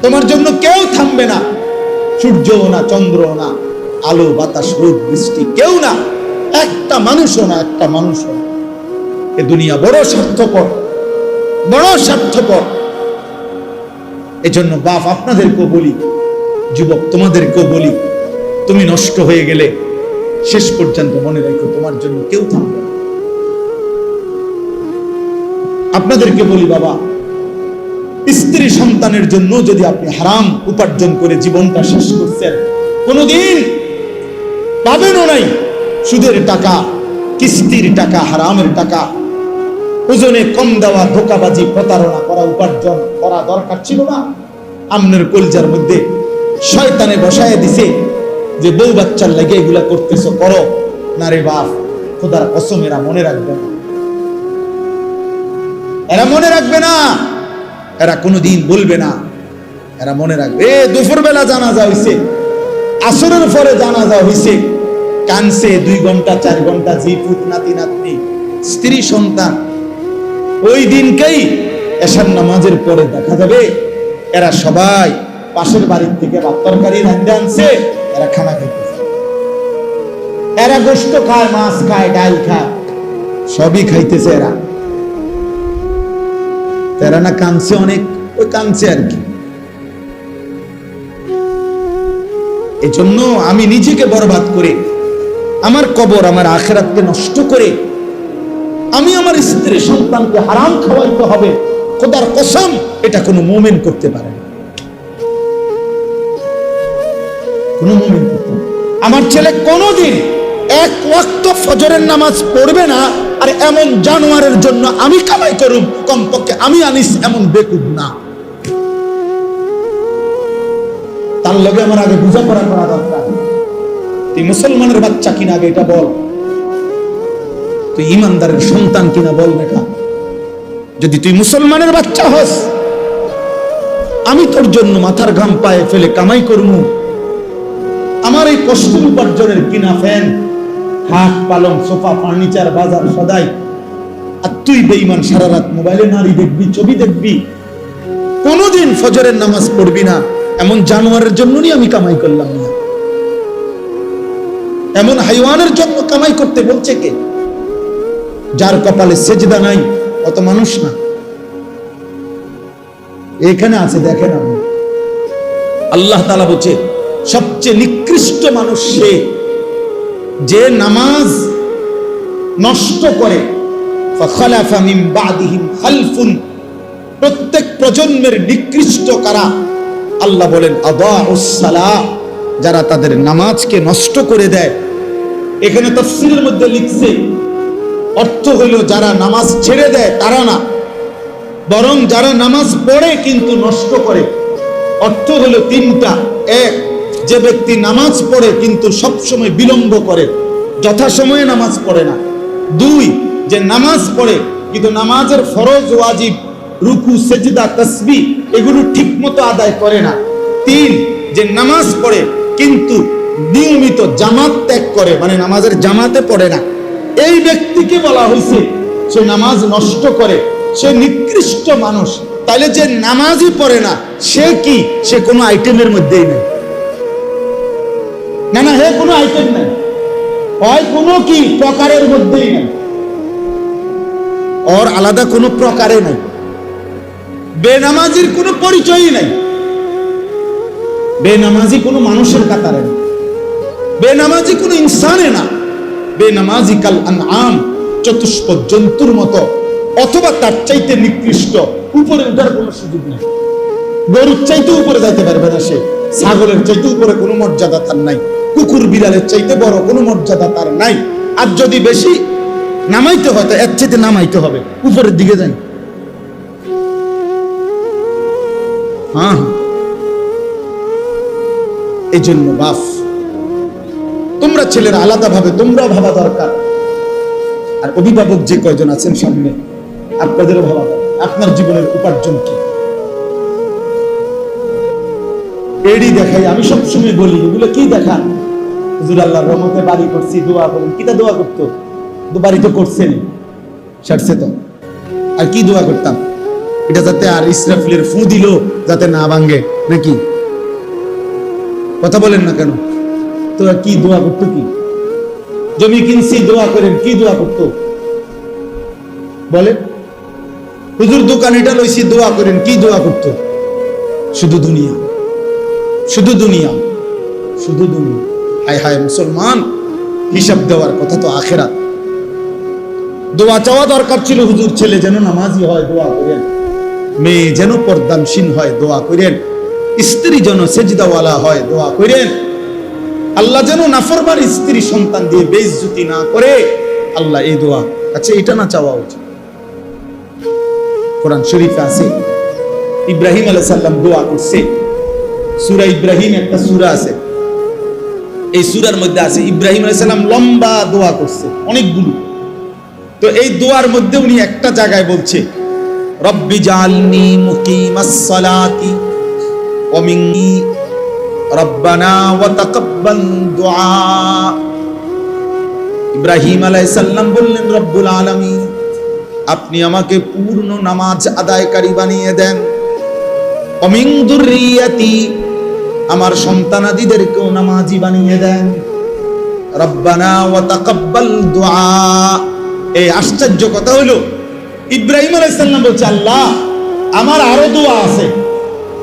তোমার জন্য কেউ থামবে না, সূর্যও না, চন্দ্রও না, আলো বাতাস রোদ বৃষ্টি কেউ না, একটা মানুষও না, একটা মানুষও না। এ দুনিয়া বড় স্বার্থপর, বড় স্বার্থপর। এজন্য বাপ আপনাদেরকেও বলি, যুবক তোমাদেরকেও বলি, তুমি নষ্ট হয়ে গেলে শেষ পর্যন্ত মনে রাখো তোমার জন্য কেউ থামবে না। আপনাদেরকে বলি বাবা, স্ত্রী সন্তানের জন্য যদি আপনি হারাম উপার্জন করে জীবনটা শেষ করছেন, কোনদিন পাবেনও নাই। সুদের টাকা, কিস্তির টাকা, হারামের টাকা, ওজনে কম দেওয়া, ধোকাবাজি, প্রতারণা করা উপার্জন করা দরকার ছিল না? আমনের কলজার মধ্যে শয়তানে বসায় দিছে যে বউ বাচ্চার লাগে এগুলা করতেছো, করো না রে বাপ, খোদার কসম এরা মনে রাখবে না, এরা মনে রাখবে না, এরা কোনোদিন বলবে না, এরা মনে রাখবে। দুপুর বেলা জানাজা হইছে, আসরের পরে জানাজা হইছে, কানছে 2 ঘন্টা 4 ঘন্টা, জি পুত, নাতি নাতনি, স্ত্রী সন্তান। ওই দিনকেই এশার নামাজের পরে দেখা যাবে এরা সবাই পাশের বাড়ির থেকে ভাত তরকারি রান্না আনছে, এরা খানা খাইতেছে, এরা গোশত খায়, মাছ খায়, ডাল খায়, সবই খাইতেছে এরা। এরা না কানছে অনেক, ওই কানছে আর কি। এই জন্য আমি নিজেকে বরবাদ করে, আমার কবর, আমার আখিরাতকে নষ্ট করে আমি আমার স্ত্রী সন্তানকে হারাম খাওয়াইতে হবে, খোদার কসম এটা কোনো মুমিন করতে পারে না, কোনো মুমিন করতে পারে না। আমার ছেলে কোনোদিন 1 ওয়াক্ত ফজরের নামাজ পড়বে না, আর এমন জানোয়ারের জন্য আমি কামাই করুম, কমপক্ষে আমি আনিস এমন বেকুব না। তার লগে আমার আগে বোঝাপড়া করা দরকার। তুই মুসলমানের বাচ্চা কিনা আগে এটা বল, তুই ইমানদারের সন্তান কিনা বল বেটা। যদি তুই মুসলমানের বাচ্চা হস, আমি তোর জন্য মাথার ঘাম পায়ে ফেলে কামাই করবো, আমার এই কষ্টের উপার্জনের কিনা ফ্যান, খাট, পালং, সোফা, ফার্নিচার, বাজার সদাই, আর তুই বেঈমান সারা রাত মোবাইলে নারী দেখবি, ছবি দেখবি, কোনোদিন ফজরের নামাজ পড়বি না। এমন জানোয়ারের জন্যই আমি কামাই করলাম না। এমন হাইওয়ানের জন্য কামাই করতে বলছে কে? যার কপালে সেজদা নাই অত মানুষ না। এখানে আছে, দেখেন আপনি, আল্লাহ তাআলা বলছে সবচেয়ে নিকৃষ্ট মানুষ সে যে নামাজ নষ্ট করে। ফাখালাফা মিন বাদিহিম খালফুন, প্রত্যেক প্রজন্মের নিকৃষ্ট কারা? আল্লাহ বলেন আদাউস সালাহ, যারা তাদের নামাজকে নষ্ট করে দেয়। এখানে তাফসীরের মধ্যে লিখছে, অর্থ হলো যারা নামাজ ছেড়ে দেয় তারা না, বরং যারা নামাজ পড়ে কিন্তু নষ্ট করে। অর্থ হলো 3টা। 1, যে ব্যক্তি নামাজ পড়ে কিন্তু সবসময় বিলম্ব করে, যথাসময়ে নামাজ পড়ে না। 2, যে নামাজ পড়ে কিন্তু নামাজের ফরজ, ওয়াজিব, রুকু, সেজদা, তাসবিহ এগুলো ঠিক মতো আদায় করে না। 3, যে নামাজ পড়ে কিন্তু নিয়মিত জামাত ত্যাগ করে, মানে নামাজের জামাতে পড়ে না। এই ব্যক্তিকে বলা হয়েছে সে নামাজ নষ্ট করে, সে নিকৃষ্ট মানুষ। তাহলে যে নামাজই পড়ে না সে কি? সে কোনো আইটেমের মধ্যেই নেই। না না, হে কোনো আইটেম নাই, হয় কোনো কি প্রকারের মধ্যেই নাই, ওর আলাদা কোনো প্রকারে নাই। বেনামাজির কোনো পরিচয়ই নাই, বেনামাজি কোনো মানুষের কাতারে না, বেনামাজি কোনো ইনসানে না, বেনামাজি কাল আনআম, চতুষ্পদ জন্তুর মতো, অথবা তার চাইতে নিকৃষ্ট। উপরে উঠার কোনো সুযোগ নেই। গরুর চাইতে উপরে যাইতে পারবে না সে, ছাগলের চাইতে উপরে কোনো মর্যাদা তার নাই, কুকুর বিড়ালের চাইতে বড় কোনো মর্যাদা তার নাই। আর যদি বেশি নামাইতে হয় তো এর চাইতে নামাইতে হবে, উপরের দিকে যাই। হ্যাঁ, এই জন্য বাপ, তোমরা ছেলেরা আলাদা ভাবে তোমরাও ভাবা দরকার। আর অভিভাবক যে কয়জন আছেন সামনে, আপনাদেরও ভাবা দরকার আপনার জীবনের উপার্জন কি। এডি দেখাই, আমি সবসময় বলি এগুলো কি দেখান? হুজুর আল্লাহর রহমতে বাড়ি করছি, দোয়া করেন। কিটা দোয়া করতো? বাড়ি তো করছেন, সারছে তো, আর কি দোয়া করতাম? এটা যাতে আর ইসরাফিলের ফু দিল যাতে না ভাঙ্গে। নাকি? কথা বলেন না কেন? তো কি দোয়া করতো? কি জমি কিনছি দোয়া করেন, কি দোয়া করতো বলেন? হুজুর দোকান এটা লইছি দোয়া করেন, কি দোয়া করতো? শুধু দুনিয়া, শুধু দুনিয়া, শুধু দুনিয়া। হায় হায় মুসলমান, হিসাব দেওয়ার কথা তো আখেরাত। দোয়া চাওয়া দরকার ছিল, হুজুর ছেলে যেন নামাজি হয় দোয়া করেন, মেয়ে যেন পর্দানশীল হয় দোয়া করেন, স্ত্রী যেন সেজদাওয়ালা হয় দোয়া করেন, আল্লাহ যেন নাফরমান স্ত্রী সন্তান দিয়ে বেইজ্জতি না করে। আল্লাহ এই দোয়া, আচ্ছা এটা না চাওয়া উচিত? কোরআন শরীফে আছে ইব্রাহিম আলাইহিস সালাম দোয়া করছে। সূরা ইব্রাহিম একটা সূরা আছে, এই সূরার মধ্যে আছে ইব্রাহিম আলাইহিস সালাম লম্বা দোয়া করছে অনেকগুলো। তো এই দোয়ার মধ্যে উনি একটা জায়গায় বলছে রব্বি জাআলনি মুকিমাস সালাতি ওয়া মিন্নি রব্বানা ওয়া তাকাব্বাল দুআ। ইব্রাহিম আলাইহিস সালাম বললেন, রব্বুল আলামিন আপনি আমাকে পূর্ণ নামাজ আদায়কারী বানিয়ে দেন। ওয়া মিন যুররিয়াতি আমার সন্তানাদিদেরকেও নামাজি বানিয়ে দেন। রব্বানা ওয়া তাকাব্বাল দুআ। এই আশ্চর্য কথা হলো ইব্রাহিম আলাইহিস সালাম বলছে, আল্লাহ আমার আরো দোয়া আছে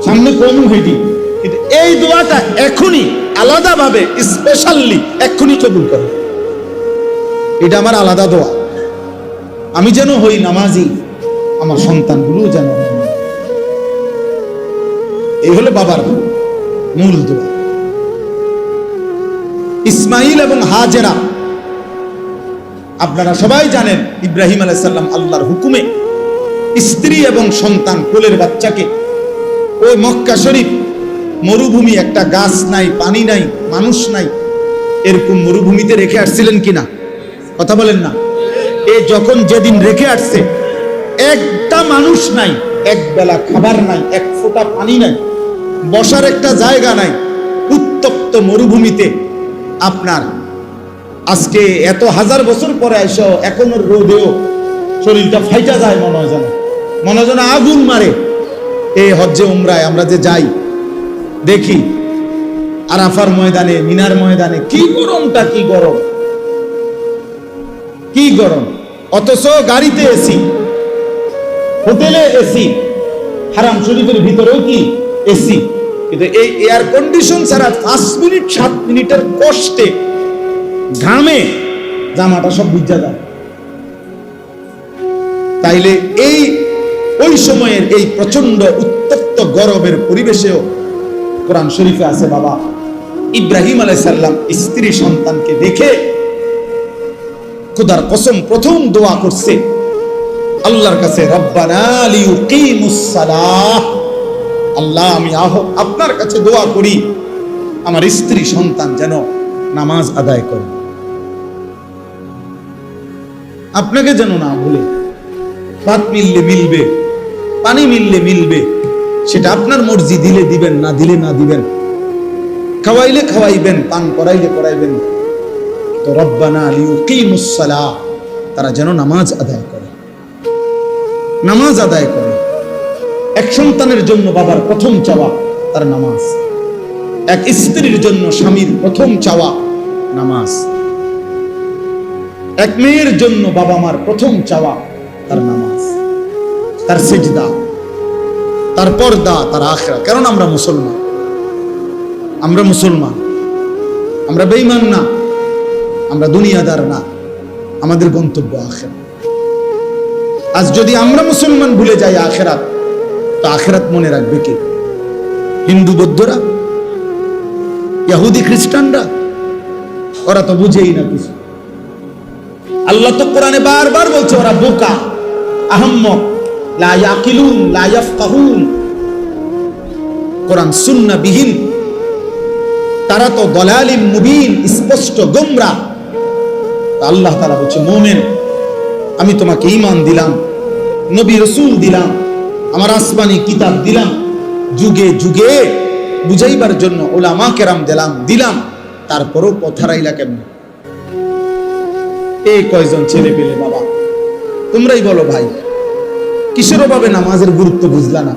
সামনে কোন হেডি, কিন্তু এই দোয়াটা এখনই আলাদাভাবে স্পেশালি এখনই কবুল করো। এটা আমার আলাদা দোয়া, আমি যেন হই নামাজি, আমার সন্তানগুলো যেন। এই হলো বাবার মূল দোয়া। ইসমাইল এবং হাজেরা, আপনারা সবাই জানেন ইব্রাহিম আলাইহিস সালাম আল্লাহর হুকুমে স্ত্রী এবং সন্তান কোলের বাচ্চাকে ওই মক্কা শরীফ মরুভূমি, একটা গাছ নাই, পানি নাই, মানুষ নাই, এরকম মরুভূমিতে রেখে আসছিলেন কিনা? কথা বলেন না? এ যখন যেদিন রেখে আসছে, একটা মানুষ নাই, এক বেলা খাবার নাই, এক ফোঁটা পানি নাই, বসার একটা জায়গা নাই, উত্তপ্ত মরুভূমিতে। আপনার আজকে এত হাজার বছর পরে এসো এখনো রোদেও শরীরটা ফাইটা যায়, মনে হয় যেন আগুন মারে। এই হজ্জে উমরায় আমরা যে যাই দেখি আরাফার ময়দানে, মিনার ময়দানে কি গরমটা, কি গরম, কি গরম। অথচ গাড়িতে এসি, হোটেলে এসি, হারাম শরীফের ভিতরেও কি এসি, কিন্তু এই এয়ার কন্ডিশন ছাড়া 5 মিনিট 7 মিনিটের কষ্টে ঘামে জামাটা সব ভিজা যায়। তাইলে এই ওই সময়ের এই প্রচন্ড উত্তপ্ত গরমের পরিবেশেও কোরআন শরীফে আছে বাবা ইব্রাহিম আলাইহিস সালাম স্ত্রী সন্তানকে দেখে খোদার কসম প্রথম দোয়া করছে আল্লাহর কাছে, রব্বানা লিয়ুকিমুস সালাহ। আল্লাহ আমি আপনার কাছে দোয়া করি আমার স্ত্রী সন্তান যেন নামাজ আদায় করে, আপনাকে যেন না ভুলে। ভাত মিললে মিলবে, পানি মিললে মিলবে, সেটা আপনার মর্জি, দিলে দিবেন, না দিলে না দিবেন, খাওয়াইলে খাওয়াইবেন, পান করাইলে করাইবেন। তো রব্বানা লিয়ুকিমুস সালাহ, তারা যেন নামাজ আদায় করে, নামাজ আদায় করে। এক সন্তানের জন্য বাবার প্রথম চাওয়া তার নামাজ, এক স্ত্রীর জন্য স্বামীর প্রথম চাওয়া নামাজ, এক মেয়ের জন্য বাবা মার প্রথম চাওয়া তার নামাজ, তার সিজদা, তার পর্দা, তার আখিরাত। কারণ আমরা মুসলমান, আমরা মুসলমান, আমরা বেঈমান না, আমরা দুনিয়াদার না, আমাদের গন্তব্য আখিরাত। আজ যদি আমরা মুসলমান ভুলে যাই আখিরাত, তো আখিরাত মনে রাখবে কে? হিন্দু বৌদ্ধরা, ইহুদি খ্রিস্টানরা? ওরা তো বুঝেই না কিছু। আল্লাহ তো কোরআনে বারবার বলছে ওরা বোকা, আহম্মক, লা ইয়াকিলুন, লা ইয়াফকাহুন। কোরআন সুন্নাহ বিহীন, তারা তো দলালিম মুবিন, স্পষ্ট গোমরাহ। আল্লাহ তাআলা বলছে, মুমিন আমি তোমাকে ঈমান দিলাম, নবী রাসূল দিলাম, আমার আসমানি কিতাব দিলাম, যুগে যুগে বুঝাইবার জন্য উলামা কেরাম দিলাম, তারপরও পথ হারাইলা কেমন? এই কয়জন ছেলে পেলে বাবা, তোমরাই বলো ভাই, কিসের অভাবে নামাজের গুরুত্ব বুঝলা না?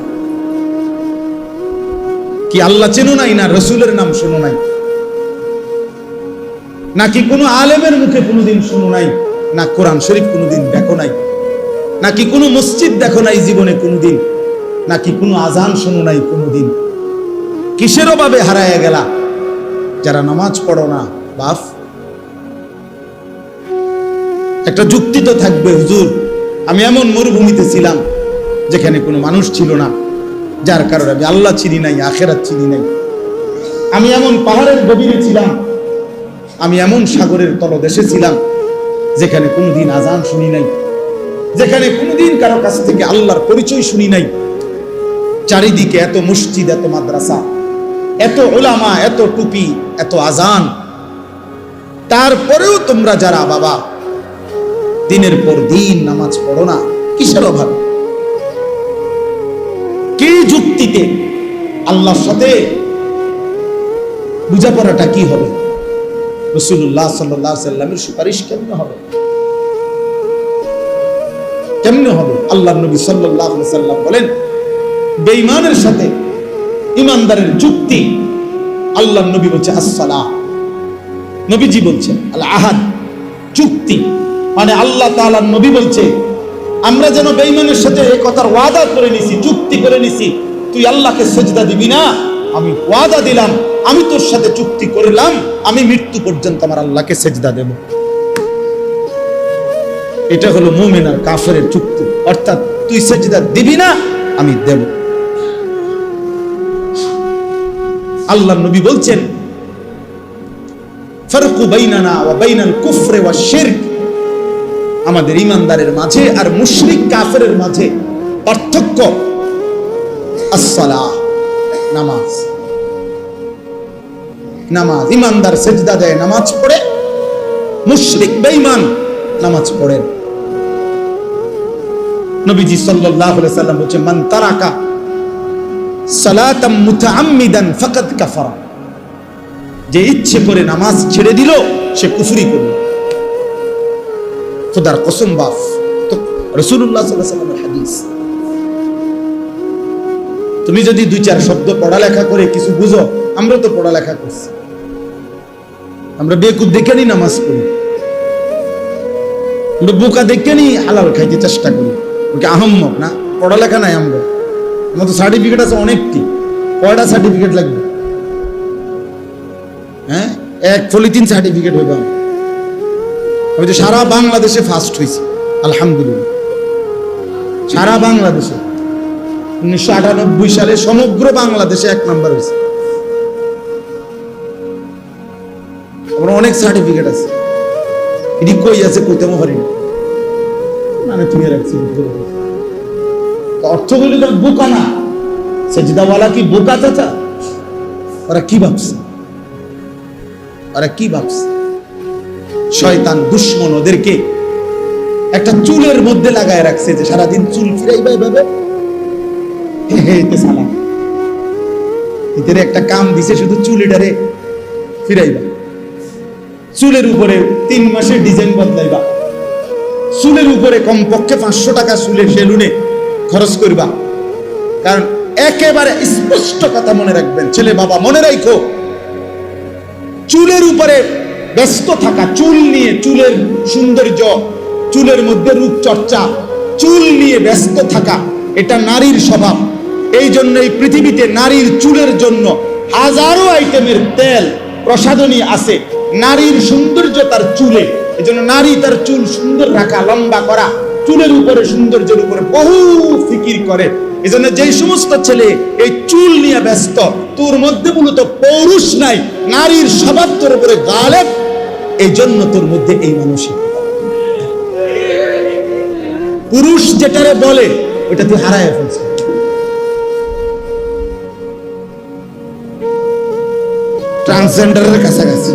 কি আল্লাহ চেনো নাই, না রসুলের নাম শোনো নাই, নাকি কোনো আলেমের মুখে কোনোদিন শোনো নাই, না কোরআন শরীফ কোনোদিন দেখো নাই, নাকি কোনো মসজিদ দেখো নাই জীবনে কোনোদিন, নাকি কোনো আজান শোনো নাই কোনোদিন? কিসের অভাবে হারায় গেলা যারা নামাজ পড়ো না? বাপ, একটা যুক্তি তো থাকবে, হুজুর আমি এমন মরুভূমিতে ছিলাম যেখানে কোনো মানুষ ছিল না, যার কারণে আমি আল্লাহ চিনি নাই, আখেরাত চিনি নাই। আমি এমন পাহাড়ের গভীরে ছিলাম, আমি এমন সাগরের তলদেশে ছিলাম যেখানে কোনোদিন আজান শুনি নাই, যেখানে কোনোদিন কারো কাছ থেকে আল্লাহর পরিচয় শুনি নাই। চারিদিকে এত মসজিদ, এত মাদ্রাসা, এত ওলামা, এত টুপি, এত আজান, তারপরেও তোমরা যারা বাবা দিনের পর দিন নামাজ পড়ো না, কিসের অভাব? কি যুক্তিতে? আল্লাহর সাথে বুঝাপড়াটা কি হবে? রাসূলুল্লাহ সাল্লাল্লাহু আলাইহি ওয়াসাল্লামের সুপারিশ কেমনে হবে? কেমনে হবে? আল্লাহর নবী সাল্লাল্লাহু আলাইহি ওয়াসাল্লাম বলেন, বেঈমানের সাথে ইমানদারের যুক্তি, আল্লাহর নবী বলছে আসসালাহ, নবীজি বলছেন আল আহাদ, চুক্তি। মানে আল্লাহ তাআলার নবী বলছে আমরা যেন বেঈমানের সাথে এই কথার ওয়াদা করে নিছি, চুক্তি করে নিছি, তুই আল্লাহকে সিজদা দিবি না, আমি ওয়াদা দিলাম, আমি তোর সাথে চুক্তি করলাম, আমি মৃত্যু পর্যন্ত আমার আল্লাহকে সিজদা দেব। এটা হলো মুমিন আর কাফেরের চুক্তি, অর্থাৎ তুই সিজদা দিবি না, আমি দেব। আল্লাহর নবী বলছেন ফারকু বাইনানা ওয়া বাইনাল কুফরি ওয়াশ শিরক, আমাদের ইমানদারের মাঝে আর মুশরিক কাফেরের মাঝে পার্থক্য আসসালাহ, নামাজ। নামাজ, ইমানদার সিজদা দেয়, নামাজ পড়ে, মুশরিক বেঈমান নামাজ পড়েন। নবীজি সাল্লাল্লাহু আলাইহি ওয়াসাল্লাম বলেছেন মান তারাকা সালাতাম মুতাআম্মিদান ফাকাদ কাফারা, যে ইচ্ছে করে নামাজ ছেড়ে দিল সে কুফরি করল। খোদার কসম বাপ, তো রাসূলুল্লাহ সাল্লাল্লাহু আলাইহি ওয়াসাল্লামের হাদিস। তুমি যদি দুই চার শব্দ পড়ালেখা করে কিছু বুঝো, আমরা তো পড়ালেখা করছি, আমরা বেকুব দেখে নি নামাজ পড়ি, আমরা বোকা দেখে নি হালাল খাইতে চেষ্টা করি, ওকে আহম্মক না, পড়ালেখা নাই। আমরা আমার তো সার্টিফিকেট আছে অনেকটি, কয়টা সার্টিফিকেট লাগবে? হ্যাঁ, এক পলিথিন সার্টিফিকেট হইব। আমি তো সারা বাংলাদেশে ফার্স্ট হয়েছি আলহামদুলিল্লাহ, সারা বাংলাদেশে 1998 সালে সমগ্র বাংলাদেশে 1 নাম্বার হয়েছে। আমার অনেক সার্টিফিকেট আছে, এটি কই আছে কইতে পারি না, মানে তুমি রাখছি। অর্থ বলি তো বোকা না, সেজদাওয়ালা কি বোকা চাচা? ওরা কি ভাবছে, ওরা কি ভাবছে? শয়তান দুশ্মন ওদেরকে একটা চুলের মধ্যে লাগায় রাখছে, যে সারাদিন চুল ফিরাইবা এভাবে, এদের একটা কাম দিছে, শুধু চুলিটারে ফিরাইবা, চুলের উপরে 3 মাসে ডিজাইন বদলাইবা, চুলের উপরে কমপক্ষে 500 টাকা চুলের সেলুনে খরচ করবা। কারণ একেবারে স্পষ্ট কথা মনে রাখবেন, ছেলে বাবা মনে রাখো, চুলের উপরে ব্যস্ত থাকা, চুল নিয়ে, চুলের সৌন্দর্য, চুলের মধ্যে রূপচর্চা, চুল নিয়ে ব্যস্ত থাকা, এটা নারীর স্বভাব। এই জন্য এই পৃথিবীতে নারীর চুলের জন্য হাজারো আইটেমের তেল প্রসাধনী আছে। নারীর সৌন্দর্য তার চুলে, এই জন্য নারী তার চুল সুন্দর রাখা, লম্বা করা, চুলের উপরে, সৌন্দর্যের উপরে বহু ফিকির করে। এই জন্য যেই সমস্ত ছেলে এই চুল নিয়ে ব্যস্ত, তোর মধ্যে মূলত পৌরুষ নাই, নারীর স্বভাব তোর উপরে গালেব, এই জন্য তোর মধ্যে এই মানসিক পুরুষ যেটারে বলে ওটা তুই হারায় ফেলছিস। ট্রান্সজেন্ডারের কাছাকাছি,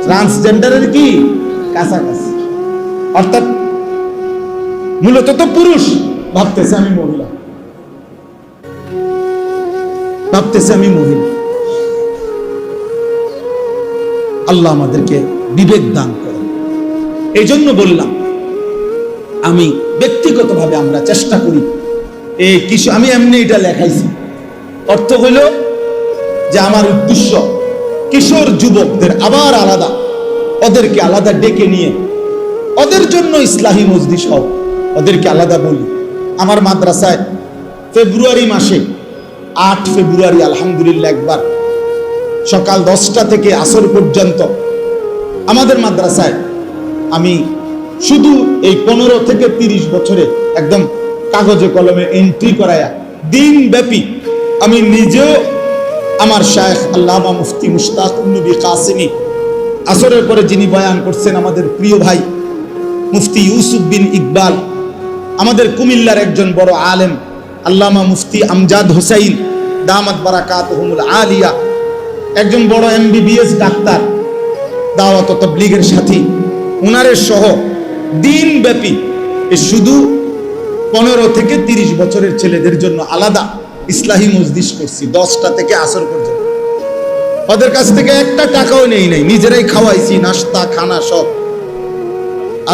ট্রান্সজেন্ডারের কি কাছাকাছি, অর্থাৎ মূলত তো পুরুষ ভাবতেছে আমি মহিলা, ভাবতেছে আমি মহিলা। আল্লাহ আমাদেরকে বিবেক দান করেন। এই জন্য বললাম, আমি ব্যক্তিগতভাবে আমরা চেষ্টা করি এই কিশোর, আমি এমনি এটা লেখাইছি, অর্থ হইল যে আমার উদ্দেশ্য কিশোর যুবকদের আবার আলাদা, ওদেরকে আলাদা ডেকে নিয়ে ওদের জন্য ইসলাহি মজলিস হোক, ওদেরকে আলাদা বলি। আমার মাদ্রাসায় ফেব্রুয়ারি মাসে 8 ফেব্রুয়ারি আলহামদুলিল্লাহ একবার সকাল 10টা থেকে আসর পর্যন্ত আমাদের মাদ্রাসায় আমি শুধু এই 15 থেকে 30 বছরে একদম কাগজে কলমে এন্ট্রি করায়া দিন ব্যাপী আমি নিজেও, আমার শায়েখ আল্লামা মুফতি মুশতাকুন নবী কাসেমি, আসরের পরে যিনি বয়ান করছেন আমাদের প্রিয় ভাই মুফতি ইউসুফ বিন ইকবাল, আমাদের কুমিল্লার একজন বড় আলেম আল্লামা মুফতি আমজাদ হোসাইন দামাত বারাকাতুহুমুল আলিয়া, একজন বড় MBBS ডাক্তার, দাওয়াত ও তাবলীগের সাথী, উনারের সহ দিন ব্যাপী শুধু 15 থেকে 30 বছরের ছেলেদের জন্য আলাদা ইসলাহি মজলিস করছি 10টা থেকে আসর পর্যন্ত। ওদের কাছ থেকে একটা টাকাও নেই নাই, নিজেরাই খাওয়াইছি, নাস্তা খানা সব।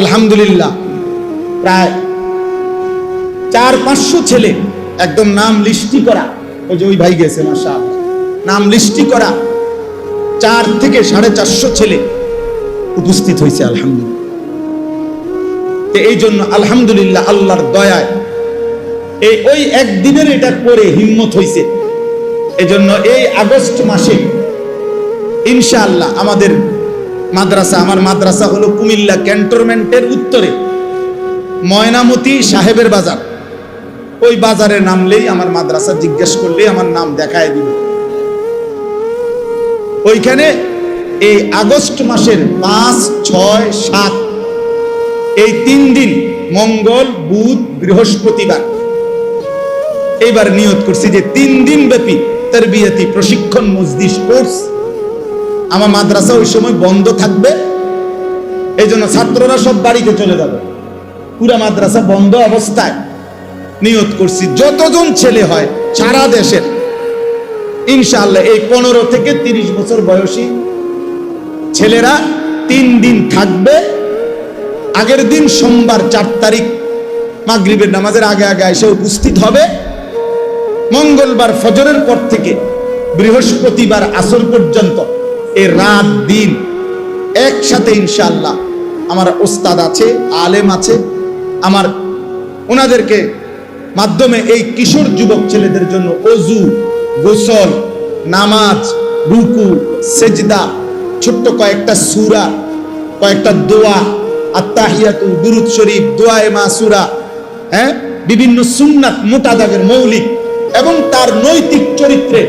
আলহামদুলিল্লাহ প্রায় 400-500 ছেলে একদম নাম লিস্টি করা, ওই যে ওই ভাই গেছে মাশাআল্লাহ, নাম লিস্টি করা 4 থেকে 450 ছেলে উপস্থিত হয়েছে আলহামদুলিল্লাহ। এই জন্য আলহামদুলিল্লাহ আল্লাহর দয়ায় ওই একদিনের এটা করে হিম্মত হয়েছে। এই জন্য এই আগস্ট মাসে ইনশাআল্লাহ আমাদের মাদ্রাসা, আমার মাদ্রাসা হলো কুমিল্লা ক্যান্টনমেন্টের উত্তরে ময়নামতি সাহেবের বাজার, ওই বাজারে নামলেই আমার মাদ্রাসা জিজ্ঞেস করলেই আমার নাম দেখায় দিবে। ওইখানে এই আগস্ট মাসের 5, 6, 7 এই 3 দিন মঙ্গল, বুধ, বৃহস্পতিবার এইবার নিয়ত করছি যে 3 দিন ব্যাপী তারবিয়াতি প্রশিক্ষণ মজলিস কোর্স। আমার মাদ্রাসা ওই সময় বন্ধ থাকবে, এই জন্য ছাত্ররা সব বাড়িতে চলে যাবে, পুরা মাদ্রাসা বন্ধ অবস্থায় নিয়ত করছি যতজন ছেলে হয় সারা দেশের ইনশাআল্লাহ এই 15 থেকে 30 বছর বয়সী ছেলেরা 3 দিন থাকবে। আগের দিন সোমবার 4 তারিখ মাগরিবের নামাজের আগে আগে এসে উপস্থিত হবে। মঙ্গলবার ফজরের পর থেকে বৃহস্পতিবার আসর পর্যন্ত এই রাত দিন একসাথে ইনশাআল্লাহ আমার ওস্তাদ আছে, আলেম আছে, আমার ওনাদেরকে মাধ্যমে এই কিশোর যুবক ছেলেদের জন্য ওযু, গোসল, নামাজ, রুকু, সেজদা, ছোট্ট কয়েকটা সূরা, কয়েকটা দোয়া, আত্তাহিয়াতু, দুরূদ শরীফ, দোয়ায়ে মাসুরা, বিভিন্ন সুন্নাত, মোটা দাগের মৌলিক এবং তার নৈতিক চরিত্রে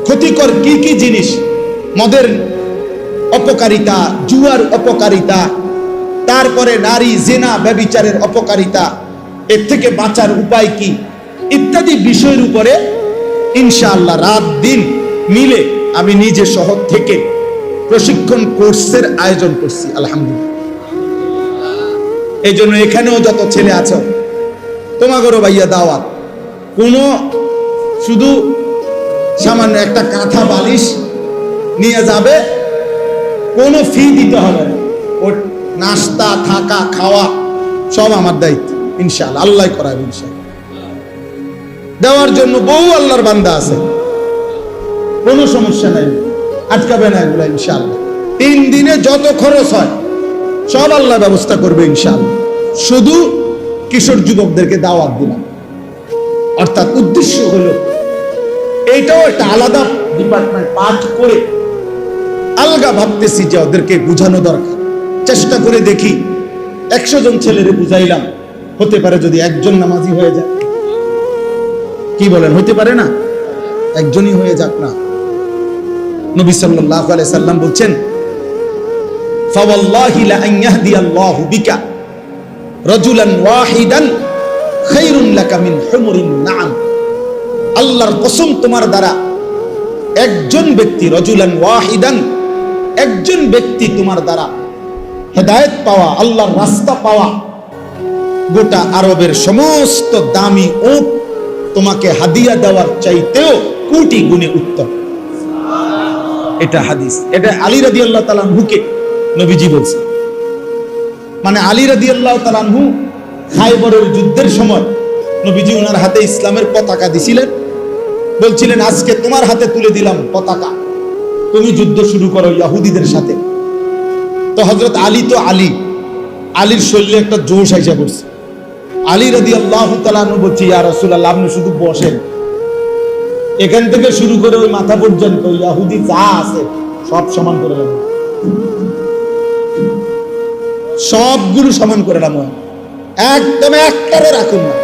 ক্ষতিকর কি কি জিনিস, মদের অপকারিতা, জুয়ার অপকারিতা, তারপরে নারী জিনা ব্যভিচারের অপকারিতা, এর থেকে বাঁচার উপায় কি ইত্যাদি বিষয়ের উপরে ইনশাআল্লাহ রাত দিন মিলে আমি নিজে শহর থেকে প্রশিক্ষণ কোর্সের আয়োজন করছি আলহামদুলিল্লাহ। এই জন্য এখানেও যত ছেলে আছো তোমাগরও ভাইয়া দাওয়াত, কোনো শুধু সামান্য একটা কাঁথা বালিশ নিয়ে যাবে, কোনো ফি দিতে হবে না, ওর নাস্তা থাকা খাওয়া সব আমার দায়িত্ব ইনশাআল্লাহ, আল্লাহ করাবে ইনশাআল্লাহ। দেওয়ার জন্য বহু আল্লাহর বান্দা আছে, কোনো সমস্যা নাই, আটকাবে না এগুলো ইনশাআল্লাহ। 3 দিনে যত খরচ হয় সব আল্লাহ ব্যবস্থা করবে ইনশাআল্লাহ। শুধু কিশোর যুবকদেরকে দাওয়াত দিলাম, অর্থাৎ উদ্দেশ্য হলো এইটাও একটা আলাদা ডিপার্টমেন্ট পাঠ করে আলগা ভাবতেছি যে ওদেরকে বুঝানো দরকার। চেষ্টা করে দেখি 100 জন ছেলেরে বুঝাইলাম, হতে পারে যদি একজন নামাজি হয়ে যায়, কি বলেন, হইতে পারে না? একজনই হয়ে যাক না। নবী সাল্লাল্লাহু আলাইহি সাল্লাম বলছেন, ফাওয়াল্লাহি লা আন ইয়াহদিয়াল্লাহু বিকা রাজুলান ওয়াহিদান খায়রুন লাকা মিন হুমুরিন নাআম। আল্লাহর কসম, তোমার দ্বারা একজন ব্যক্তি, রাজুলান ওয়াহিদান, একজন ব্যক্তি তোমার দ্বারা হেদায়েত পাওয়া, আল্লাহর রাস্তা পাওয়া, গোটা আরবের সমস্ত দামি উট তোমাকে হাদিয়া দেওয়ার চাইতেও কোটি গুণে উত্তম। এটা হাদিস, এটা আলী রাদিয়াল্লাহু তাআলা আনহুকে নবীজি বলছেন। মানে আলী রাদিয়াল্লাহু তাআলা আনহু খায়বরের যুদ্ধের সময় নবীজি ওনার হাতে ইসলামের পতাকা দিছিলেন, বলছিলেন আজকে তোমার হাতে তুলে দিলাম পতাকা, তুমি যুদ্ধ শুরু করো ইহুদিদের সাথে। তো হযরত আলী তো আলীর শরীরে একটা জোশ আইসা পড়ছে। আলী রাদিয়াল্লাহু তাআলা আনহু বলছে, ইয়া রাসূলুল্লাহ, আপনি শুধু বসেন, এখান থেকে শুরু করে ওই মাথা পর্যন্ত ইহুদি যা আছে সব সমান করে দেব, সবগুলো সমান করে দেব, একদম একটারে রাখুন না।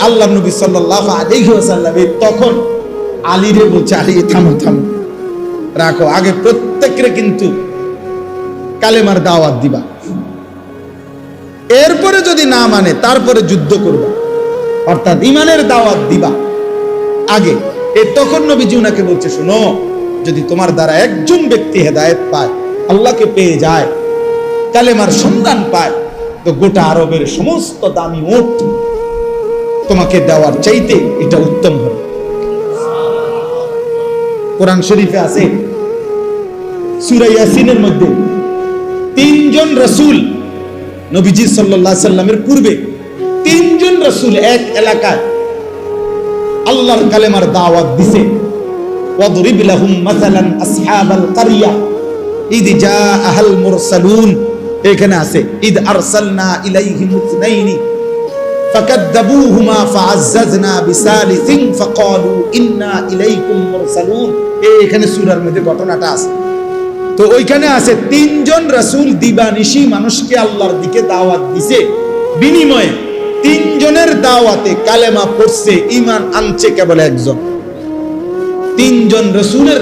আল্লাহ নবী সাল্লাল্লাহু আলাইহি ওয়াসাল্লাম তখন আলীরে বলছে, আলী থামো থামো, রাখো, আগে প্রত্যেকরে কিন্তু কালেমার দাওয়াত দিবা, এরপরে যদি না মানে তারপরে যুদ্ধ করবা, অর্থাৎ ঈমানের দাওয়াত দিবা আগে। তখন নবীজি উনাকে বলছে, শোনো, যদি তোমার দ্বারা একজন ব্যক্তি হেদায়েত পায়, আল্লাহকে পেয়ে যায়, কালেমার সন্ধান পায়, তো গোটা আরবের সমস্ত দামি উট তোমাকে দেওয়ার চাইতে এটা উত্তম হবে। কোরআন শরীফে আছে সূরা ইয়াসিনের মধ্যে তিনজন রাসূল, নবীজি সাল্লাল্লাহু আলাইহি সাল্লামের পূর্বে তিনজন রাসূল এক এলাকায় আল্লাহর কালেমার দাওয়াত দিছে। ওয়াদরিব লাহুম মাসালান আসহাবাল কারিয়া ইদ জাআহাল মুরসালুন, এখানে আছে ইদ আরসালনা ইলাইহিম ইসনাইনি ফাকাদ্দাবুহুমা ফাআজ্জাজনা বিসালিসিন ফাকালু ইন্না ইলাইকুম মুরসালুন। এখানে সূরার মধ্যে ঘটনাটা আছে। তো ওইখানে আছে তিনজন রাসূল দিবানিশি মানুষকে আল্লাহর দিকে দাওয়াত দিছে, বিনিময়ে তিনজনের দাওয়াতে কালেমা পড়ছে, ঈমান আনছে কেবল একজন। তিনজন রাসূলের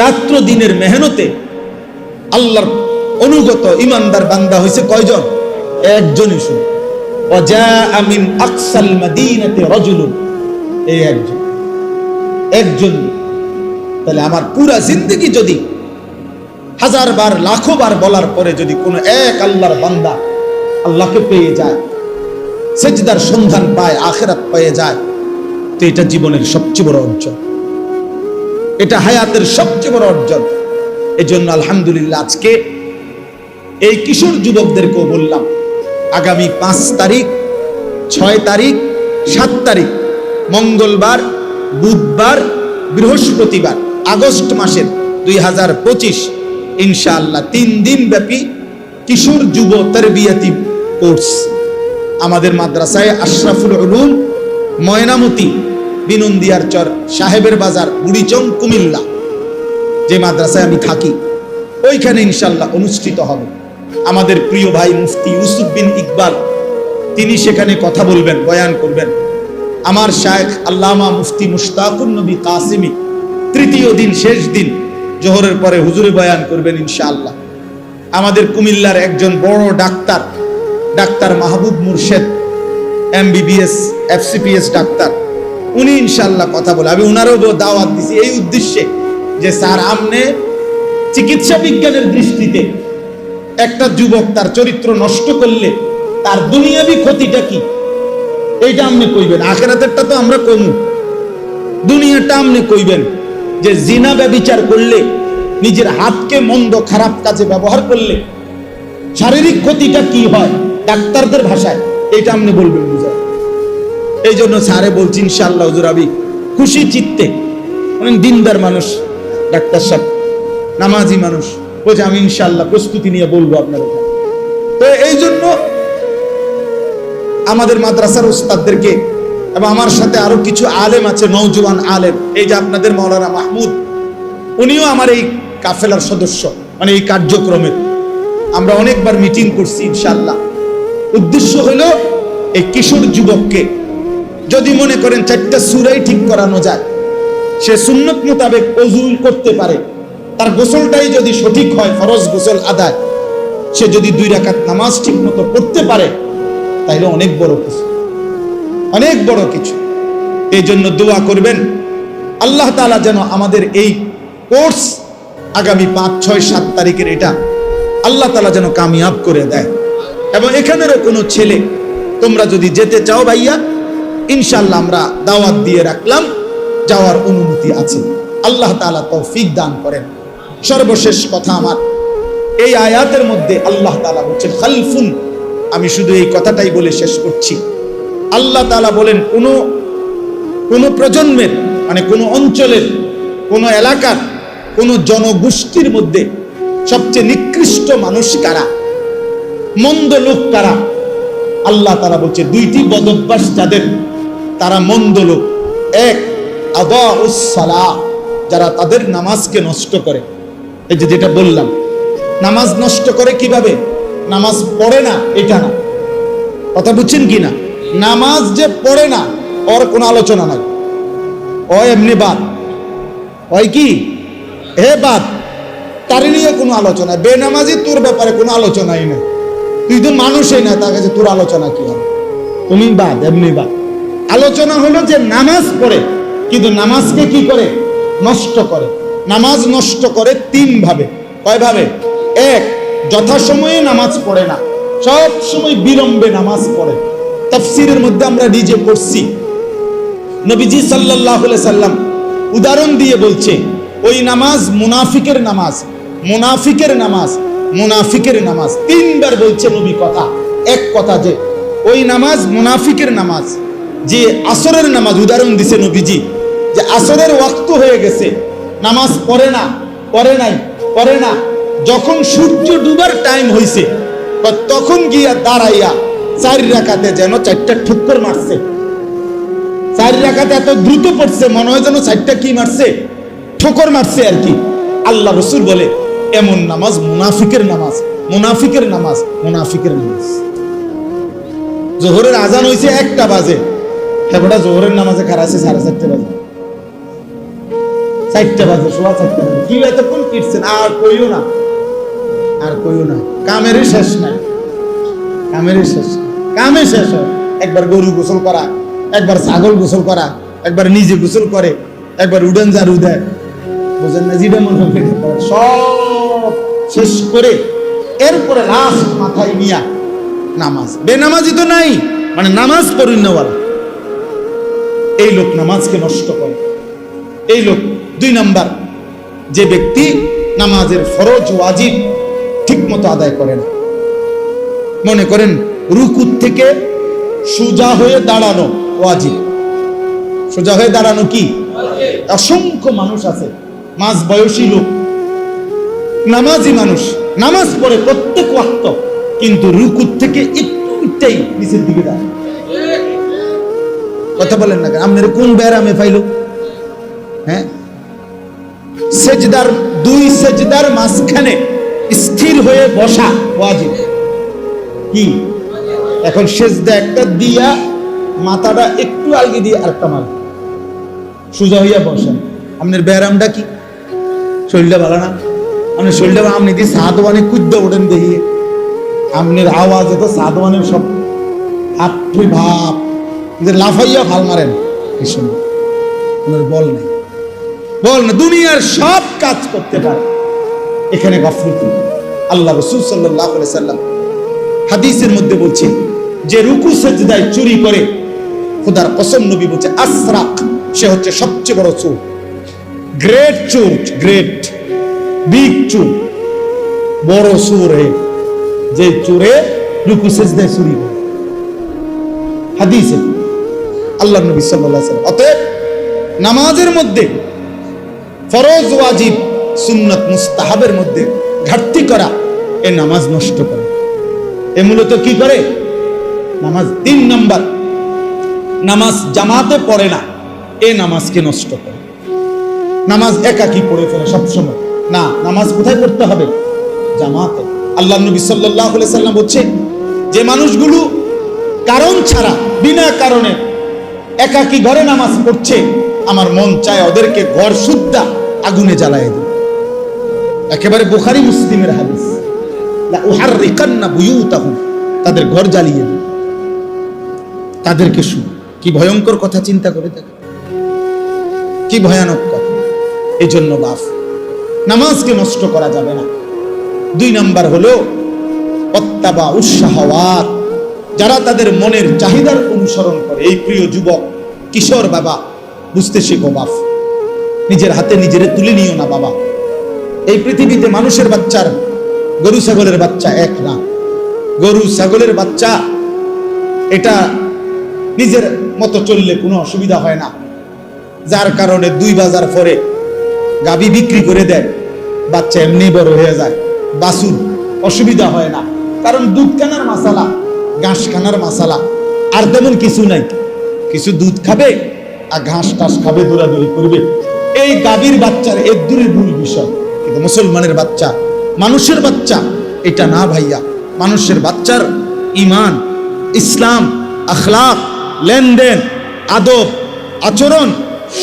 রাত্র দিনের মেহনতে আল্লাহর অনুগত ঈমানদার বান্দা হইছে কয়জন? একজনই শুধু। ওয়াজাআ মিন আকসাল মাদিনাতি রাজুলুন, এই একজন। তাহলে আমার পুরা জিন্দেগি যদি হাজার বার লাখো বার বলার পরে যদি কোনো এক আল্লাহর বান্দা আল্লাহকে পেয়ে যায়, সেজদার সন্ধান পায়, আখিরাত পেয়ে যায়, তো এটা জীবনের সবচেয়ে বড় অর্জন, এটা হায়াতের সবচেয়ে বড় অর্জন। এজন্য আলহামদুলিল্লাহ আজকে এই কিশোর যুবকদেরকেও বললাম, আগামী 5 তারিখ, 6 তারিখ, 7 তারিখ, মঙ্গলবার, বুধবার, বৃহস্পতিবার, আগস্ট মাসের 2025 ইনশাআল্লাহ 3 দিন ব্যাপী কিশোর যুব তারবিয়াতি কোর্স আমাদের মাদ্রাসায় আশরাফুল উলুম, ময়নামতি, বিনন্দিয়ার চর, সাহেবের বাজার, বুড়িচং, কুমিল্লা, যে মাদ্রাসায় আমি থাকি, ওইখানে ইনশাআল্লাহ অনুষ্ঠিত হবে। আমাদের প্রিয় ভাই মুফতি ইউসুফ বিন ইকবাল, তিনি সেখানে কথা বলবেন, বয়ান করবেন। আমার শায়েখ আল্লামা মুফতি মুশতাকুন নবী কাসিমি তৃতীয় দিন, শেষ দিন, জোহরের পরে হুজুরে বয়ান করবেন ইনশাআল্লাহ। আমাদের কুমিল্লার একজন বড় ডাক্তার মাহবুব মুর্শেদ, MBBS FCPS ডাক্তার, উনি ইনশাআল্লাহ কথা বলে। আমি ওনারও দাওয়াত দিছি এই উদ্দেশ্যে যে স্যার, আমনে চিকিৎসা বিজ্ঞানের দৃষ্টিতে একটা যুবক তার চরিত্র নষ্ট করলে তার দুনিয়াবি ক্ষতিটা কি, এইটা আপনি কইবেন। আখিরাতেরটা তো আমরা কমু, দুনিয়াটা আপনি কইবেন যে জিনা ব্যভিচার করলে, নিজের হাতকে মন্দ খারাপ কাজে ব্যবহার করলে শারীরিক ক্ষতিটা কি হয় ডাক্তারদের ভাষায়, এটা আপনি বলবেন, বুঝায়। এই জন্য স্যারে বলছি ইনশাআল্লাহ হুজুর, আমি খুশি চিত্তে, অনেক দিনদার মানুষ ডাক্তার সাহেব, নামাজি মানুষ, বলছে আমি ইনশাআল্লাহ প্রস্তুতি নিয়ে বলবো আপনার। তো এই জন্য আমাদের মাদ্রাসার উস্তাদদেরকে এবং আমার সাথে আরো কিছু আলেম আছে, নওজোয়ান আলেম, এই যে আপনাদের মাওলানা মাহমুদ, উনিও আমার এই কাফেলার সদস্য, মানে এই কার্যক্রমের আমরা অনেকবার মিটিং করছি ইনশাআল্লাহ। উদ্দেশ্য হলো এই কিশোর যুবককে যদি মনে করেন 4টা সূরাই ঠিক করানো যায়, সে সুন্নত মোতাবেক ওযু করতে পারে, তার গোসলটাই যদি সঠিক হয়, ফরজ গোসল আদায়, সে যদি 2 রাকাত নামাজ ঠিক মতো পড়তে পারে, তাইলে অনেক বড় কিছু, অনেক বড় কিছু। এই জন্য দোয়া করবেন আল্লাহ তাআলা যেন আমাদের এই কোর্স আগামী 5, 6, 7 তারিখের এটা আল্লাহ তাআলা যেন কামিয়াব করে দেয়। এবং এখানেরও কোনো ছেলে তোমরা যদি যেতে চাও ভাইয়া, ইনশাআল্লাহ আমরা দাওয়াত দিয়ে রাখলাম, যাওয়ার অনুমতি আছে। আল্লাহ তাআলা তৌফিক দান করেন। সর্বশেষ কথা আমার, এই আয়াতের মধ্যে আল্লাহ তাআলা বলছেন খালফুন, আমি শুধু এই কথাটাই বলে শেষ করছি, আল্লাহ তাআলা বলেন কোন প্রজন্মের মানে কোন অঞ্চলের কোন এলাকার কোন জনগোষ্ঠীর মধ্যে সবচেয়ে নিকৃষ্ট মানুষ কারা, মন্দ লোক কারা? আল্লাহ তাআলা বলছে দুইটি বদঅভ্যাস যাদের, তারা মন্দ লোক। এক, আদাউস সালাহ, যারা তাদের নামাজকে নষ্ট করে। এই যে যেটা বললাম, নামাজ নষ্ট করে কিভাবে? নামাজ পড়ে না, এটা না, কথা বুঝছেন কি না? নামাজ যে পড়ে না ওর কোনো আলোচনা নাই, ও এমনি বাদ, ওই কি হে বাদ, তার নিয়ে কোনো আলোচনা। বেনামাজি তোর ব্যাপারে কোনো আলোচনাই নেই, তুই তো মানুষই না, তার কাছে তোর আলোচনা কি হবে? তুমি বাদ, এমনি বাদ। আলোচনা হলো যে নামাজ পড়ে কিন্তু নামাজকে কি করে? নষ্ট করে। নামাজ নষ্ট করে তিন ভাবে। কয় ভাবে? এক, যথাসময়ে নামাজ পড়ে না, সব সময় বিলম্বে নামাজ পড়ে। তাফসীরের মধ্যে আমরা নিজে পড়ছি, নবীজি সাল্লাল্লাহু আলাইহি সাল্লাম উদাহরণ দিয়ে বলছে ওই নামাজ মুনাফিকের নামাজ, মুনাফিকের নামাজ, মুনাফিকের নামাজ। তিনবার বলছে নবী কথা, এক কথা যে ওই নামাজ মুনাফিকের নামাজ। যে আসরের নামাজ উদাহরণ দিছে নবীজি, যে আসরের ওয়াক্ত হয়ে গেছে, নামাজ পড়ে না, পড়ে নাই, পড়ে না, যখন সূর্য ডুবার টাইম হইছে তখন গিয়া দাঁড়াইয়া 4 রাকাতে যেন 4টা ঠুক্কর মারছে। 4 রাকাতে এত দ্রুত পড়ছে মনে হয় যেন 4টা কি মারছে, ঠোকর মারছে আর কি। আল্লাহ রাসূল বলে এমন নামাজ মুনাফিকের নামাজ, মুনাফিকের নামাজ, মুনাফিকের নামাজ। জোহরের আজান হইছে 1টা বাজে, হেবড়া জোহরের নামাজে খাড়া আছে 4:30 বাজে, 4টা বাজে, সোয়া 4টা বাজে। কি এতক্ষণ কিটছেন? আর কইও না, আর কইও না, কামেরই শেষ নাই, কামেরই শেষ, কামে শেষ হয়। একবার গরু গোসল করা, একবার ছাগল গোসল করা, একবার নিজে গোসল করে, একবার উড়ান ঝাড়ু দেয়, বুঝেন না? যেটা মনে হয় সব শেষ করে এরপরে লাস্ট মাথায় নিয়া নামাজ। বেনামাজি তো নাই, মানে নামাজ পড়ুন নেওয়ালা, এই লোক নামাজকে নষ্ট করে। এই লোক 2 নাম্বার, যে ব্যক্তি নামাজের ফরজ ওয়াজিব ঠিক মতো আদায় করে না। মনে করেন রুকু থেকে সোজা হয়ে দাঁড়ানো ওয়াজিব, সোজা হয়ে দাঁড়ানো কি? অসংখ্য মানুষ আছে মাঝ বয়সী লোক, নামাজি মানুষ, নামাজ পড়ে প্রত্যেক ওয়াক্ত, কিন্তু রুকু থেকে একটুটাই নিচের দিকে দাঁড়ায়। কথা বলেন না, আপনার কোন ব্যারামে পাইল? হ্যাঁ, সেজদার 2 সেজদার মাঝখানে স্থির হয়ে বসা ওয়াজিব কি? এখন সেজদা একটা দিয়া মাথাটা একটু আলগি দিয়ে আরেকটা মার, সোজা হইয়া বসেন। আপনার ব্যারামটা কি? শরীরটা ভালো না? আপনার শরীরটা আপনি দিয়ে সাদওয়ানে কুদ্দা ওঠেন দেখিয়ে, আপনার আওয়াজে তো সাদওয়ানের সব হাফি ভাব যে লাফাইয়া ফাল মারেন, এই সময় আপনার বল নেই, বল না, দুনিয়ার সব কাজ করতে পারে, এখানে গাফলতি। আল্লাহ রাসূল সাল্লাল্লাহু আলাইহি সাল্লাম হাদিসের মধ্যে বলছে যে রুকু সেজদায় চুরি করে, খোদার কসম নবী বলছে আসরাক, সে হচ্ছে সবচেয়ে বড় চোর, গ্রেট চোর, গ্রেট বিগ চোর, বড় চোর, যে চোরে রুকু সেজদায় চুরি করে। হাদিসে আল্লাহ নবী সাল্লাল্লাহু আলাইহি সাল্লাম। অতএব নামাজের মধ্যে ফরজ ওয়াজিব সুন্নাত মুস্তাহাবের মধ্যে ঘাটতি করা এ নামাজ নষ্ট করে। এ মূলত কি করে? নামাজ। 3 নাম্বার, নামাজ জামাতে পড়ে না, এ নামাজকে নষ্ট করে। নামাজ একাকী পড়ে ফেলে সবসময় না, নামাজ কোথায় পড়তে হবে? জামাতে। আল্লাহ নবী সাল্লাল্লাহু আলাইহি সাল্লাম বলছে যে মানুষগুলো কারণ ছাড়া বিনা কারণে একাকী ঘরে নামাজ পড়ছে, আমার মন চায় ওদেরকে ঘর সুদ্ধা আগুনে জ্বালায় দেব। একেবারে বুখারী মুসলিমের হাদিস, লা উহাররিকান্না বুয়ুতাহুম, তাদের ঘর জ্বালিয়ে দেব। তাদেরকে কি ভয়ঙ্কর কথা চিন্তা করে দেখেন, কি ভয়ানক কথা। এই জন্য বাপ, নামাজকে নষ্ট করা যাবে না। 2 নাম্বার হলো অত্তাবা উশাহাওয়াত, যারা তাদের মনের চাহিদার অনুসরণ করে। এই প্রিয় যুবক কিশোর বাবা, বুঝতে শেখো বাপ, নিজের হাতে নিজেরে তুলে নিও না বাবা। এই পৃথিবীতে মানুষের বাচ্চার গরু ছাগলের বাচ্চা এক না। গরু ছাগলের বাচ্চা এটা নিজের মতো চললে কোনো অসুবিধা হয় না, যার কারণে 2 বাজার পরে গাবি বিক্রি করে দেয়, বাচ্চা এমনি বড় হয়ে যায়, বাছুর অসুবিধা হয় না, কারণ দুধ কেনার মাসালা, ঘাস খানার মাসালা, আর তেমন কিছু নাই। কিছু দুধ খাবে আর ঘাস টাস খাবে, দৌড়াদৌড়ি করবে, এই গাভীর বাচ্চার এর দূরের মূল বিষয়। কিন্তু মুসলমানের বাচ্চা, মানুষের বাচ্চা এটা না ভাইয়া। মানুষের বাচ্চার ঈমান, ইসলাম, আখলাক, লেনদেন, আদব, আচরণ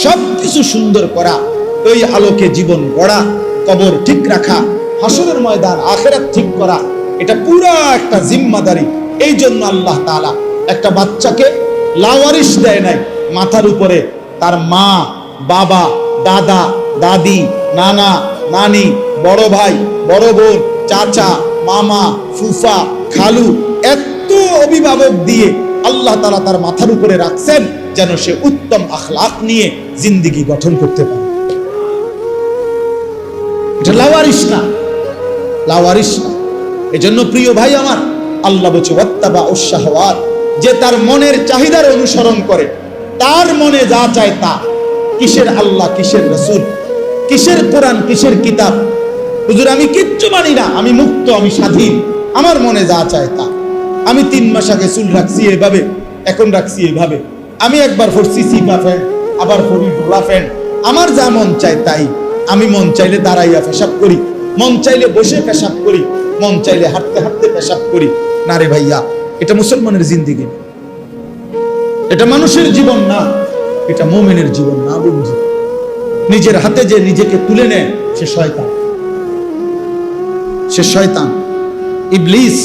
সবকিছু সুন্দর করা, ওই আলোকে জীবন গড়া, কবর ঠিক রাখা, হাসরের ময়দান আখিরাত ঠিক করা, এটা পুরা একটা জিম্মাদারি। এই জন্য আল্লাহ তাআলা একটা বাচ্চাকে লাওয়ারিশ দেয় নাই, মাথার উপরে তার মা, বাবা, দাদা, দাদি, নানা, নানি, বড় ভাই, বড় বোন, চাচা, মামা, ফুফা, খালু, এত অভিভাবক দিয়ে আল্লাহ তাআলা তার মাথার উপরে রাখছেন যেন সে উত্তম আখলাক নিয়ে জিন্দেগি গঠন করতে পারে। এটা লাওয়ারিশ না, লাওয়ারিশ না। এজন্য প্রিয় ভাই আমার, আল্লাহ বলছে ওয়াত্তাবা উশ-শাহওয়াত, যে তার মনের চাহিদার অনুসরণ করে, তার মনে যা চায় তা। কিসের আল্লাহ, কিসের রাসূল, কিসের কোরআন, কিসের কিতাব? হুজুর আমি কিচ্ছু মানি না, আমি মুক্ত, আমি স্বাধীন, আমার মনে যা চায় তা। আমি 3 মাস আগে চুল রাখছি এভাবে, এখন রাখছি এভাবে। আমি একবার পরছি সিপা প্যান্ট, আবার পরি ডোলা প্যান্ট, আমার যা মন চায় তাই। আমি মন চাইলে দাঁড়াইয়া পেশাব করি, মন চাইলে বসে পেশাব করি, মন চাইলে হাঁটতে হাঁটতে পেশাব করি। না রে ভাইয়া, এটা মুসলমানের জিন্দেগি না, এটা মানুষের জীবন না, এটা মুমিনের জীবন না বন্ধু। নিজের হাতে যে নিজেকে তুলে নেয় সে শয়তান, সে শয়তান, ইবলিস।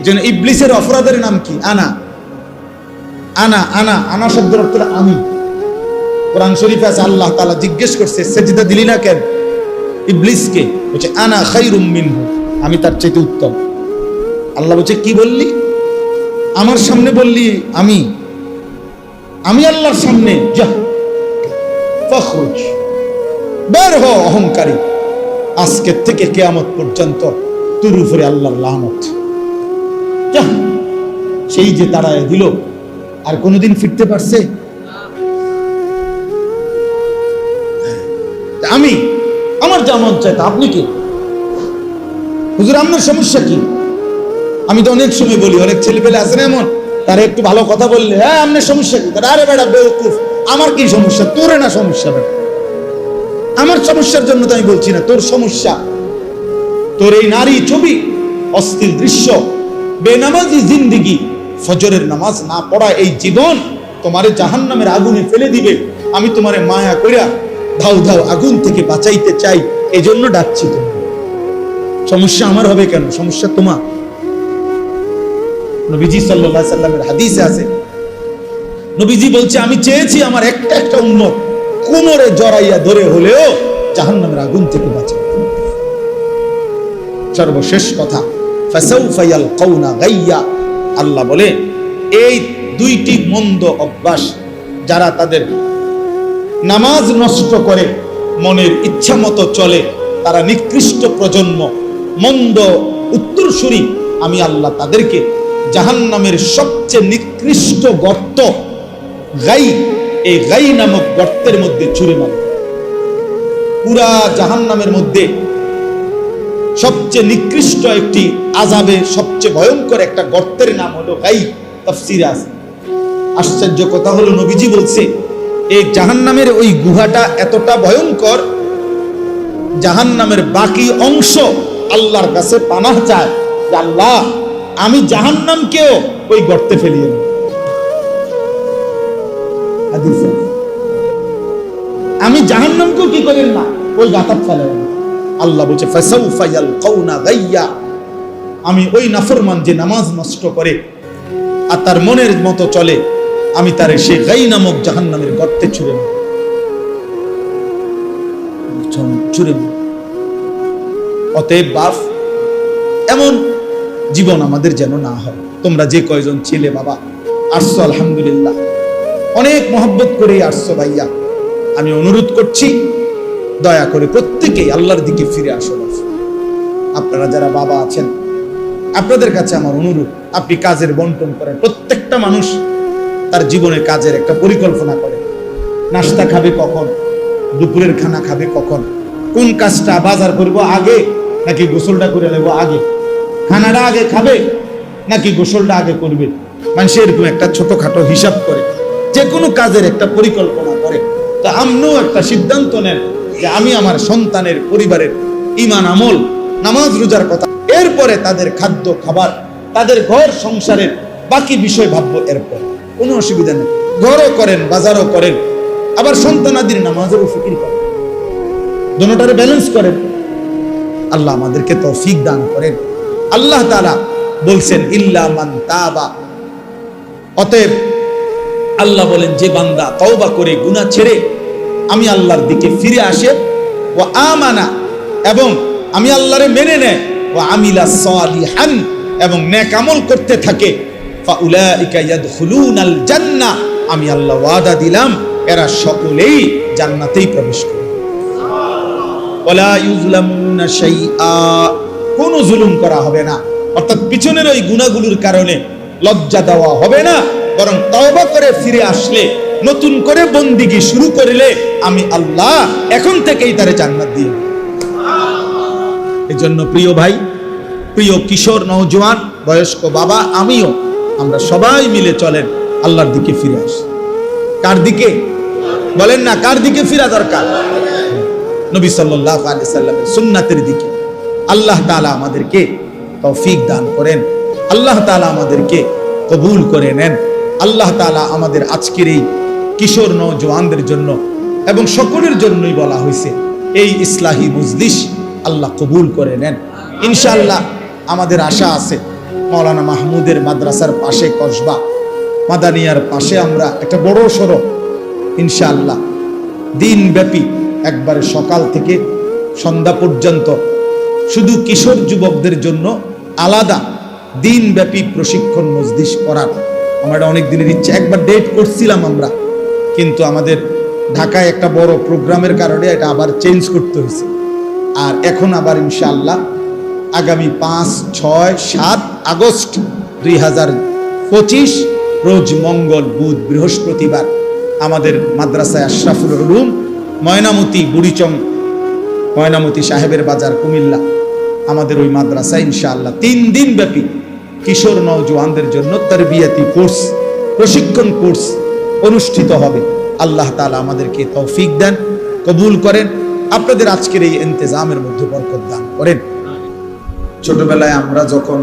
যেন ইবলিসের অপরাধের নাম কি? আনা আনা আনা আনা শব্দের অর্থ আমি। কোরআন শরীফে আছে আল্লাহ তাআলা জিজ্ঞেস করছে সেজদা দিলি না কেন ইবলিসকে? বলছে আনা খায়রুম মিনহু, আমি তার চাইতে উত্তম। আল্লাহ বলছে কি বললি? আমার সামনে বললি আমি, আমি আল্লাহর সামনে, যা ফখরুজ, বের হ অহংকারী, আজকের থেকে কিয়ামত পর্যন্ত তোর উপরে আল্লাহর লানত। যা। সেই যে তাড়ায় দিল, আর কোনোদিন ফিরতে পারছে? আমি, আমার যা মন চায় তা। আপনি কি হুজুর, আপনার সমস্যা কি? আমি তো অনেক সময় বলি, অনেক ছেলে পেলে আছে না এমন, তারা একটু ভালো কথা বললে হ্যাঁ আপনার সমস্যা কি? আরে বেটা বেওকুফ, আমার কি সমস্যা? তোরে না সমস্যা বেটা, আমার সমস্যার জন্য তো আমি বলছি না, তোর সমস্যা। তোর এই নারী ছবি, অস্থির দৃশ্য, বেনামাজি জিন্দেগি, ফজরের নামাজ না পড়া এই জীবন তোমারে জাহান্নামের আগুনে ফেলে দিবে। আমি তোমারে মায়া কইরা ধাউ ধাউ আগুন থেকে বাঁচাইতে চাই, এই জন্য ডাকছি তোমার। সমস্যা আমার হবে কেন? সমস্যা তোমার। নবীজি সাল্লাল্লাহু আলাইহি সাল্লামের হাদিসে আছে, নবীজি বলছে আমি চেয়েছি আমার একটা একটা উম্মত কোমরে জড়াইয়া ধরে হলেও জাহান্নামের আগুন থেকে বাঁচাবে। সর্বশেষ কথা, ফাসাউফা ইয়ালকাউনা গাইয়া, আল্লাহ বলে এই 2টি মন্দ অভ্যাস যারা তাদের নামাজ নষ্ট করে, মনের ইচ্ছা মতো চলে, তারা নিকৃষ্ট প্রজন্ম, মন্দ উত্তরসূরি। আমি আল্লাহ তাদেরকে জাহান্নামের সবচেয়ে নিকৃষ্ট গর্ত গাই, এই গাই নামক গর্তের মধ্যে ছুঁড়ে মারব। পুরা জাহান্নামের মধ্যে সবচেয়ে নিকৃষ্ট একটি আযাবের সবচেয়ে ভয়ঙ্কর একটা গর্তের নাম হলো গাই। তাফসীরে আছে। আশ্চর্য কথা হলো নবীজি বলছে এই জাহান্নামের ওই গুহাটা এতটা ভয়ঙ্কর, জাহান্নামের বাকি অংশ আল্লাহর কাছে পানাহ চায় যে আল্লাহ আমি জাহান্নামকেও ওই গর্তে ফেলিয়ে দেব। আমি জাহান্নামকেও কি করেন না, ওই গাতাত ফেলেন। আল্লাহ বলছে ফাসাউফা ইয়ালকাউনা গাইয়া, আমি ওই নাফরমান যে নামাজ নষ্ট করে আর তার মনের মতো চলে, আমি তার সেই গাই নামক জাহান্নামের গর্তে ছুঁড়ে মারব। অতএব বাপ, এমন জীবন আমাদের যেন না হয়। তোমরা যে কয়জন ছেলে বাবা আসছো, আলহামদুলিল্লাহ, অনেক মহব্বত করেই আসছো ভাইয়া। আমি অনুরোধ করছি দয়া করে প্রত্যেকেই আল্লাহর দিকে ফিরে আসুন। আপনারা যারা বাবা আছেন, আপনাদের কাছে আমার অনুরোধ, আপনি কাজের বন্টন করেন। প্রত্যেকটা মানুষ তার জীবনে কাজের একটা পরিকল্পনা করে। নাস্তা খাবে কখন, দুপুরের খানা খাবে কখন, কোন কাজটা বাজার করব আগে নাকি গোসলটা করে নেব আগে, খানাটা আগে খাবে নাকি গোসলটা আগে করবে। মানুষ এরকম একটা ছোটখাটো হিসাব করে, যে কোনো কাজের একটা পরিকল্পনা করে। তা আপনিও একটা সিদ্ধান্ত নেন যে আমি আমার সন্তানের, পরিবারের ঈমান, আমল, নামাজ, রোজার কথা, এরপরে তাদের খাদ্য খাবার, তাদের ঘর সংসারের বাকি বিষয় ভাববো। এরপর কোনো অসুবিধা নেই, ঘরও করেন, বাজারও করেন, আবার সন্তানাদির নামাজেরও ফিকির করেন, দুটোটারে ব্যালেন্স করেন। আল্লাহ আমাদেরকে তৌফিক দান করেন। আল্লাহ তাআলা বলছেন ইল্লা মান তাবা, অতএব আল্লাহ বলেন যে বান্দা তওবা করে গুনাহ ছেড়ে আমি আল্লাহর দিকে ফিরে আসে, ও আমানা, এবং আমি আল্লাহরে মেনে নেয়, ও আমিলা সালিহান, এবং নেক আমল করতে থাকে, ফাউলাইকা ইয়াদখুলুনাল জান্নাহ, আমি আল্লাহ ওয়াদা দিলাম এরা সকলেই জান্নাতেই প্রবেশ করবে। ওয়ালা ইউযলামুনা শাইআ, কোনো জুলুম করা হবে না, অর্থাৎ পিছনের ওই গুনাহগুলোর কারণে লজ্জা দেওয়া হবে না, বরং তওবা করে ফিরে আসলে, নতুন করে বন্দিগি শুরু করলে আমি আল্লাহ এখন থেকেই তারে জান্নাত দিই। এজন্য প্রিয় ভাই, প্রিয় কিশোর, নওজোয়ান, বয়স্ক বাবা, আমিও, আমরা সবাই মিলে চলেন আল্লাহর দিকে ফিরে আসি। কার দিকে বলেন না, কার দিকে ফিরা দরকার? নবী সাল্লাল্লাহু আলাইহি সাল্লামের সুন্নাতের দিকে। আল্লাহ তাআলা আমাদেরকে তৌফিক দান করেন, আল্লাহ তাআলা আমাদেরকে কবুল করে নেন। আল্লাহ তাআলা আমাদের আজকের এই কিশোর নওজোয়ানদের জন্য এবং সকলের জন্যই বলা হয়েছে এই ইসলাহি মজলিস আল্লাহ কবুল করে নেন ইনশাআল্লাহ। আমাদের আশা আছে মাওলানা মাহমুদের মাদ্রাসার পাশে, কসবা মাদানিয়ার পাশে আমরা একটা বড় সড়ক ইনশাআল্লাহ দিনব্যাপী একবারে সকাল থেকে সন্ধ্যা পর্যন্ত শুধু কিশোর যুবকদের জন্য আলাদা দিনব্যাপী প্রশিক্ষণ মজলিস করার আমার অনেক দিনের ইচ্ছা। একবার ডেট করছিলাম আমরা, কিন্তু আমাদের ঢাকায় একটা বড় প্রোগ্রামের কারণে এটা আবার চেঞ্জ করতে হয়েছে। আর এখন আবার ইনশাআল্লাহ আগামী 5, 6, 7 আগস্ট 2025 রোজ মঙ্গল, বুধ, বৃহস্পতিবার আমাদের মাদ্রাসায় আশরাফুল উলুম ময়নামতি, বুড়িচং ময়নামতি সাহেবের বাজার, কুমিল্লা, আমাদের ওই মাদ্রাসায় ইনশাআল্লাহ 3 দিন ব্যাপী কিশোর নওজোয়ানদের জন্য তারবিয়াতি কোর্স, প্রশিক্ষণ কোর্স অনুষ্ঠিত হবে। আল্লাহ তাআলা আমাদেরকে তৌফিক দেন, কবুল করেন, আপনাদের আজকের এই ইন্তেজামের মধ্যে বরকত দান করেন। ছোটবেলায় আমরা যখন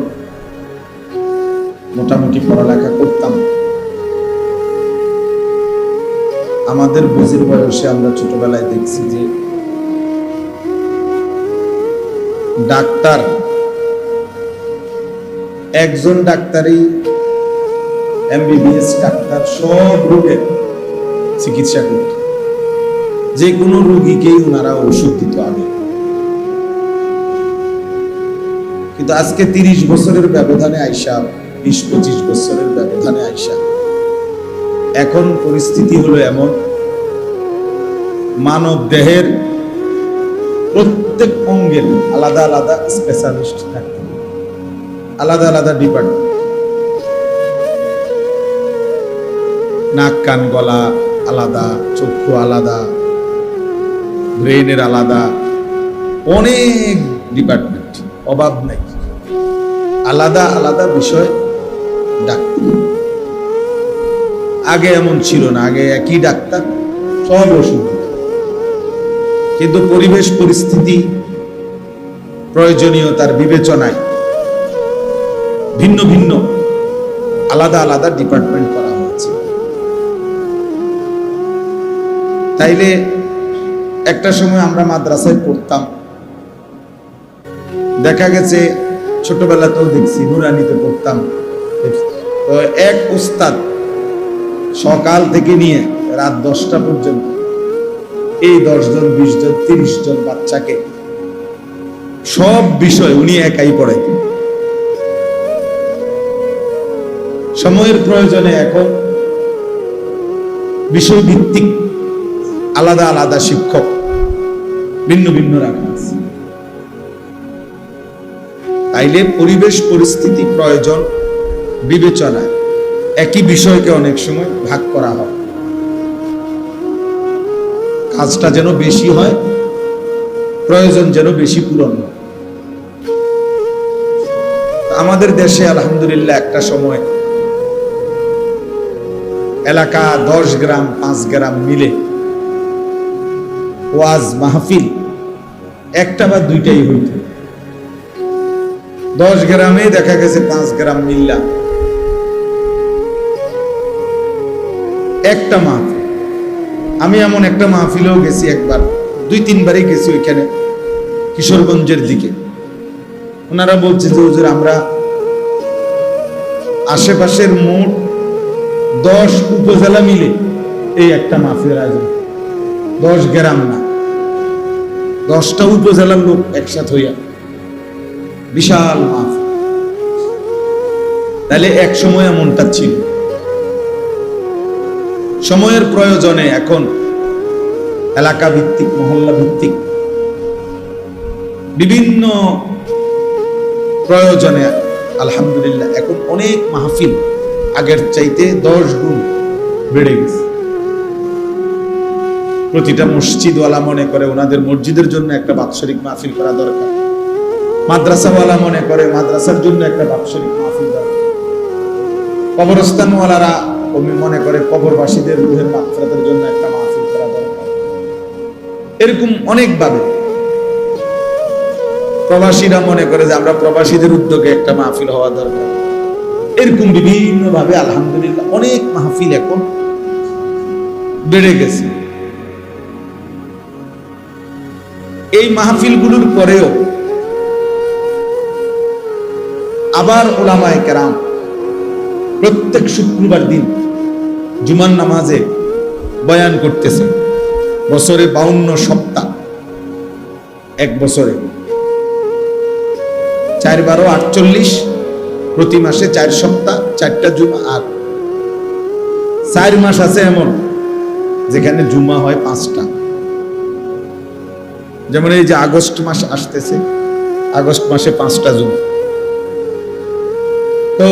মোটামুটি পড়ালেখা করতাম, আমাদের বুঝির বয়সে আমরা ছোটবেলায় দেখছি যে ডাক্তার, একজন ডাক্তারই এমবিবিএস ডাক্তার সব রোগের চিকিৎসা করত, যে কোনো রোগীকেই ওনারা ওষুধ দিত আগে। কিন্তু আজকে 30 বছরের ব্যবধানে আইসা, 20-25 বছরের ব্যবধানে আইসা এখন পরিস্থিতি হলো এমন, মানব দেহের প্রত্যেক অঙ্গের আলাদা আলাদা স্পেশালিস্ট থাকে, আলাদা আলাদা ডিপার্টমেন্ট, নাক কান গলা আলাদা, চক্ষু আলাদা, ব্রেনের আলাদা, অনেক ডিপার্টমেন্ট, অভাব নাই, আলাদা আলাদা বিষয় ডাক্তার। আগে এমন ছিল না, আগে একই ডাক্তার সব ওষুধ। কিন্তু পরিবেশ পরিস্থিতি, প্রয়োজনীয়তার বিবেচনায় ভিন্ন ভিন্ন আলাদা আলাদা ডিপার্টমেন্ট করা হয়েছে। তাইলে একটা সময় আমরা মাদ্রাসায় পড়তাম, দেখা গেছে ছোটবেলাতেও দেখছি, নুরানিতে পড়তাম, তো এক উস্তাদ সকাল থেকে নিয়ে রাত 10টা পর্যন্ত এই 10 জন, 20 জন, 30 জন বাচ্চাকে সব বিষয় উনি একাই পড়াইতেন। সময়ের প্রয়োজনে এখন বিষয়ভিত্তিক আলাদা আলাদা শিক্ষক ভিন্ন ভিন্ন রাখা আছে। তাইলে পরিবেশ পরিস্থিতি প্রয়োজন বিবেচনায় একই বিষয়কে অনেক সময় ভাগ করা হয়, কাজটা যেন বেশি হয়, প্রয়োজন যেন বেশি পূরণ হয়। আমাদের দেশে আলহামদুলিল্লাহ একটা সময় এলাকা 10 গ্রাম 5 গ্রাম মিলে ওয়াজ মাহফিল একটা বা দুইটাই হইত। 10 গ্রামে দেখা গেছে 5 গ্রাম মিল্লা একটা মাহফিল। আমি এমন একটা মাহফিলেও গেছি একবার, 2-3 বারই গেছি ওইখানে, কিশোরগঞ্জের দিকে। ওনারা বলছে যে হুজুর আমরা আশেপাশের মোট 10 উপজেলা মিলে এই একটা মাহফিলের আয়োজন, 10 গ্রাম না, 10টা উপজেলার লোক একসাথে হইয়া বিশাল মাহফিল। তাহলে এক সময় এমনটা ছিল। সময়ের প্রয়োজনে এখন এলাকা ভিত্তিক, মহল্লা ভিত্তিক বিভিন্ন প্রয়োজনে আলহামদুলিল্লাহ এখন অনেক মাহফিল আগের চাইতে 10 গুণ বেড়ে গেছে। প্রতিটা মসজিদওয়ালা মনে করে ওনাদের মসজিদের জন্য একটা বাৎসরিক মাহফিল করা দরকার, মাদ্রাসাওয়ালা মনে করে মাদ্রাসার জন্য একটা বাৎসরিক মাহফিল দরকার, কবরস্থানওয়ালারা মনে করে কবরবাসীদের রুহের মাগফিরাতের জন্য একটা মাহফিল করা দরকার। এরকম অনেকভাবে প্রবাসীরা মনে করে যে আমরা প্রবাসীদের উদ্যোগে একটা মাহফিল হওয়া দরকার। এরকম বিভিন্ন ভাবে আলহামদুলিল্লাহ অনেক মাহফিল এখন বেড়ে গেছে। এই মাহফিলগুলোর পরেও আবার উলামায়ে কেরাম প্রত্যেক শুক্রবার দিন জুমার নামাজে বয়ান করতেছে। বছরে 52 সপ্তাহ, এক বছরে 4-12 48, প্রতি মাসে 4 সপ্তাহ 4টা জুমা। আর 4 মাস আছে এমন যেখানে জুমা হয় 5টা। যেমন এই যে আগস্ট মাস আসতেছে, আগস্ট মাসে 5টা জুমা। তো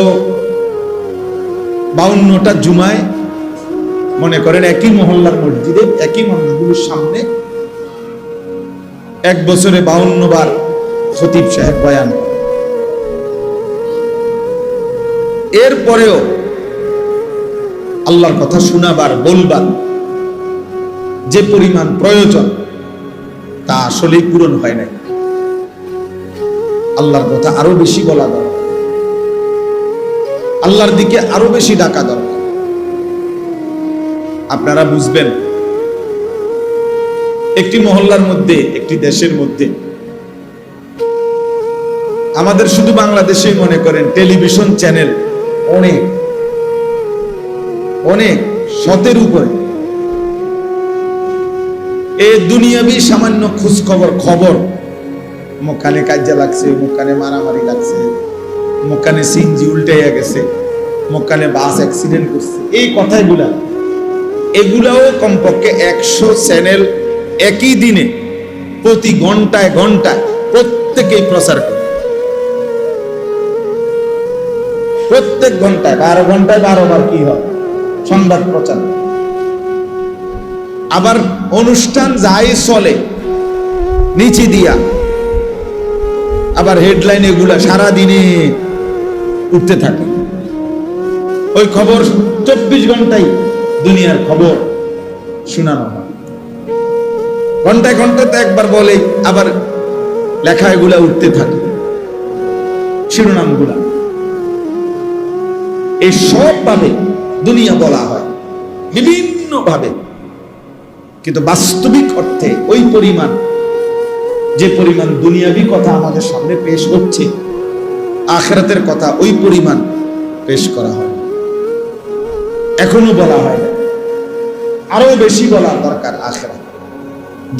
52টা জুমায় মনে করেন একই মহল্লার মসজিদে একই মানুষগুলোর সামনে এক বছরে 52 বার খতিব সাহেব বয়ান। এরপরেও আল্লাহর কথা শোনাবার, বলবার যে পরিমাণ প্রয়োজন তা আসলেই পূরণ হয় নাই। আল্লাহর কথা আরো বেশি বলা দরকার, আল্লাহর দিকে আরো বেশি ডাকা দরকার। আপনারা বুঝবেন, একটি মহল্লার মধ্যে, একটি দেশের মধ্যে, আমাদের শুধু বাংলাদেশেই মনে করেন টেলিভিশন চ্যানেল অনেক অনেক 100-এর উপরে। এই দুনিয়াবি সামান্য খোঁজ খবর, মুখানে কাজা লাগছে, মুখানে মারামারি লাগছে, মুখানে সিনজি উল্টাইয়া গেছে, মুখানে বাস অ্যাক্সিডেন্ট করছে, এই কথাগুলা, এগুলাও কমপক্ষে 100 চ্যানেল একই দিনে প্রতি ঘন্টায় ঘন্টায় প্রত্যেকেই প্রচার করে। প্রত্যেক ঘন্টায় 12 ঘন্টায় 12 বার কি হয় সংবাদ প্রচার। আবার অনুষ্ঠান যাই চলে নিচে দিয়া আবার হেডলাইন এগুলা সারা দিনে উঠতে থাকে। ওই খবর 24 ঘন্টায় দুনিয়ার খবর শোনানো হয়। ঘন্টায় ঘন্টায় তো একবার বলে, আবার লেখা এগুলা উঠতে থাকে, শিরোনামগুলা। এই সব ভাবে দুনিয়া বলা হয় বিভিন্ন ভাবে, কিন্তু বাস্তবিক অর্থে ওই পরিমাণ, যে পরিমাণ দুনিয়াবি কথা আমাদের সামনে পেশ হচ্ছে, আখিরাতের কথা ওই পরিমাণ পেশ করা হয়, এখনো বলা হয় না। আরো বেশি বলা দরকার আখিরাত।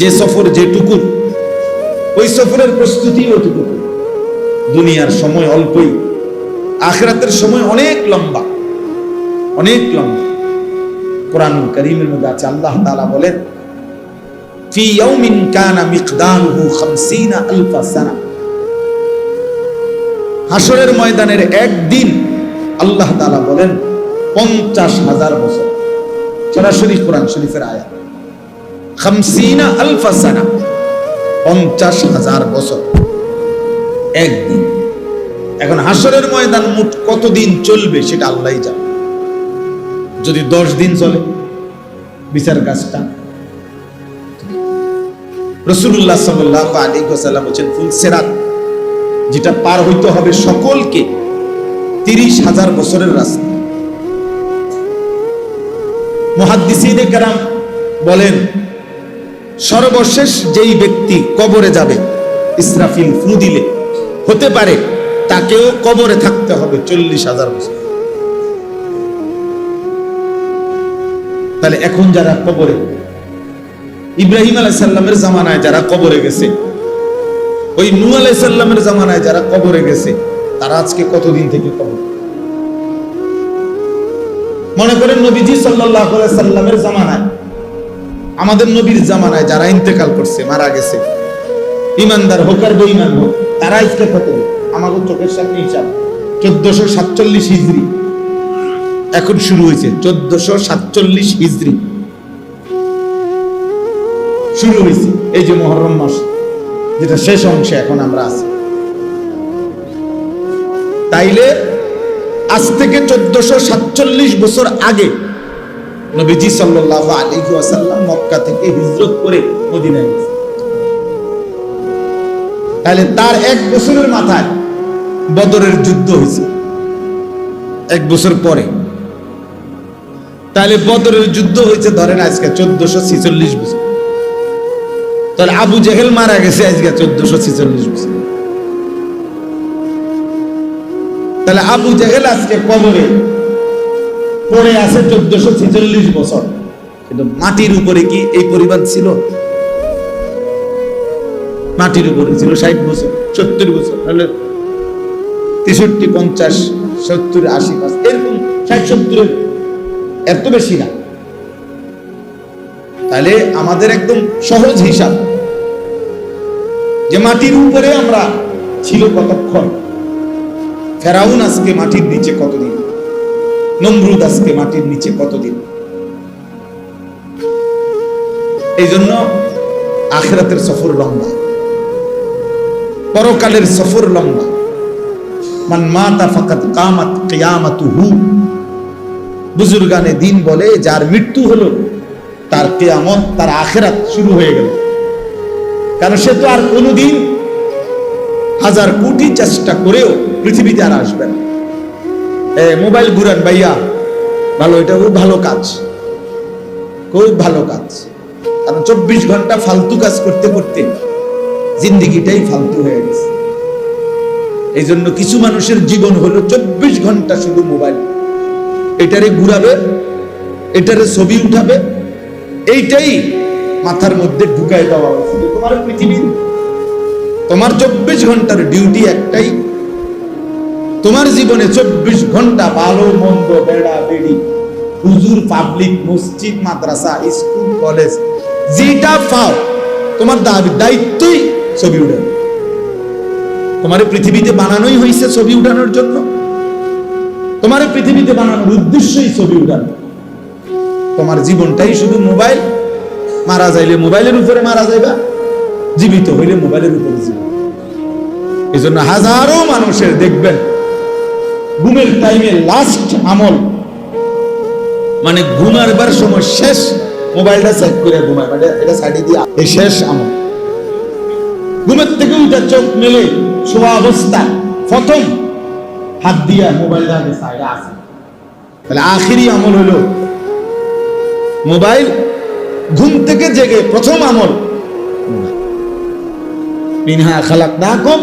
যে সফর যেটুকু, ওই সফরের প্রস্তুতি ওইটুকু। দুনিয়ার সময় অল্পই, আখিরাতের সময় অনেক লম্বা, অনেক লম্বা। কোরআনুল কারীমের মধ্যে আছে, আল্লাহ তাআলা বলেন, ফি ইয়াউমিন কানা মিকদারুহু 50,000 সানা। হাসরের ময়দানের একদিন আল্লাহ তাআলা বলেন 50,000 বছর। সরাসরি কোরআন শরীফের আয়াত, 50 আলফা সানা, 50,000 বছর একদিন। এখন হাসরের ময়দান মোট কতদিন চলবে সেটা আল্লাহই জানে। যদি 10 দিন চলে বিচার কাজটা, রাসূলুল্লাহ সাল্লাল্লাহু আলাইহি ওয়াসাল্লাম বলেন ফুলসিরাত যেটা পার হইতে হবে সকলকে, 30,000 বছরের রাস্তা। মুহাদ্দিসিনে কেরাম বলেন সর্বশেষ যেই ব্যক্তি কবরে যাবে, ইসরাফিল ফু দিলে হতে পারে তাকেও কবরে থাকতে হবে 40,000 বছর। তাহলে এখন যারা কবরে, ইব্রাহিম আলাইহিস সালামের জামানায় যারা কবরে গেছে, ওই নূহ আলাইহিস সালামের জামানায় যারা কবরে গেছে, তারা আজকে কতদিন থেকে কবর? মনে করেন নবীজি সাল্লাল্লাহু আলাইহি সাল্লামের জামানায়, আমাদের নবীর জামানায় যারা ইন্তেকাল করছে, মারা গেছে, ইমানদার হোক আর বেঈমান হোক, তারা আজকে কত? আমাদের চোখের সামনে হিসাব 1447 হিজরি এখন শুরু হয়েছে, 1447 হিজরি শুরু হয়েছে। এই যে মুহররম মাস, যেটা শেষ অংশে এখন আমরা আছি, তাইলে আজ থেকে 1447 বছর আগে নবীজি সাল্লাল্লাহু আলাইহি ওয়াসাল্লাম মক্কা থেকে হিজরত করে মদিনায় গেছে। তাহলে তার 1 বছরের মাথায় বদরের যুদ্ধ হয়েছে, 1 বছর পরে। তাহলে বদরের যুদ্ধ হয়েছে ধরেন আজকে 1446 বছর। তাহলে আবু জেহেল মারা গেছে আজকে 1446 বছর। তাহলে আবু জেহেল আজকে কবরে পড়ে আছে 1446 বছর, কিন্তু মাটির উপরে কি এই পরিমাণ ছিল? মাটির উপরে ছিল 60 বছর, 70 বছর, তাহলে 63, 50, 70, 80, এরকম 60-70, এত বেশি না। তাহলে আমাদের একদম সহজ হিসাব যে মাটির উপরে আমরা ছিল কতক্ষণ। ফেরাউন আজকে মাটির নিচে কতদিন, নমরুদ আজকে মাটির নিচে কতদিন। এই জন্য আখিরাতের সফর লম্বা, পরকালের সফর লম্বা। মান মাতা ফাকাত কামাত কিয়ামাতুহু, বুজুর্গানে দিন বলে যার মৃত্যু হলো তার কিয়ামত, তার আখিরাত শুরু হয়ে গেল। কারণ সে তো আর কোনোদিন 1000 কোটি চেষ্টা করেও পৃথিবীতে আর আসবে না। মোবাইল ঘুরান ভাইয়া, ভালো, এটা খুব ভালো কাজ, খুব ভালো কাজ। কারণ 24 ঘন্টা ফালতু কাজ করতে করতে জিন্দেগিটাই ফালতু হয়ে গেছে। এই জন্য কিছু মানুষের জীবন হলো 24 ঘন্টা শুধু মোবাইল, এটারে ঘুরাবে, এটারে ছবি উঠাবে, এইটাই মাথার মধ্যে ঢুকাই দেওয়া হয়েছে। তোমার পৃথিবী, তোমার 24 ঘন্টার ডিউটি একটাই, তোমার জীবনে 24 ঘন্টা ভালো মন্দ, বেড়া বেড়ি, হুজুর, পাবলিক, মসজিদ, মাদ্রাসা, স্কুল, কলেজ, যেটা পাও তোমার দায়িত্বই ছবি উঠানো। তোমার পৃথিবীতে বানানোই হয়েছে ছবি উঠানোর জন্য, তোমার পৃথিবীতে বানানোর উদ্দেশ্যই ছবি উঠানো। তোমার জীবনটাই শুধু মোবাইল, মারা যাইলে মোবাইলের উপরে মারা যাইবা, জীবিত হইলে মোবাইলের উপরে জীবন। এই জন্য হাজারো মানুষের দেখবেন ঘুমের টাইমে লাস্ট আমল, মানে ঘুমাবার সময় শেষ মোবাইলটা সাইড করে ঘুমায়, মানে এটা সাইডে দিয়ে এই শেষ আমল। ঘুমের থেকে উঠে চোখ মেলে শোয়া অবস্থা প্রথম হাত দিয়া মোবাইলটা সাইডে আসে। তাহলে আখিরি আমল হলো মোবাইল। ঘুম থেকে জেগে প্রথম আমল মিনহা খালাকনাকুম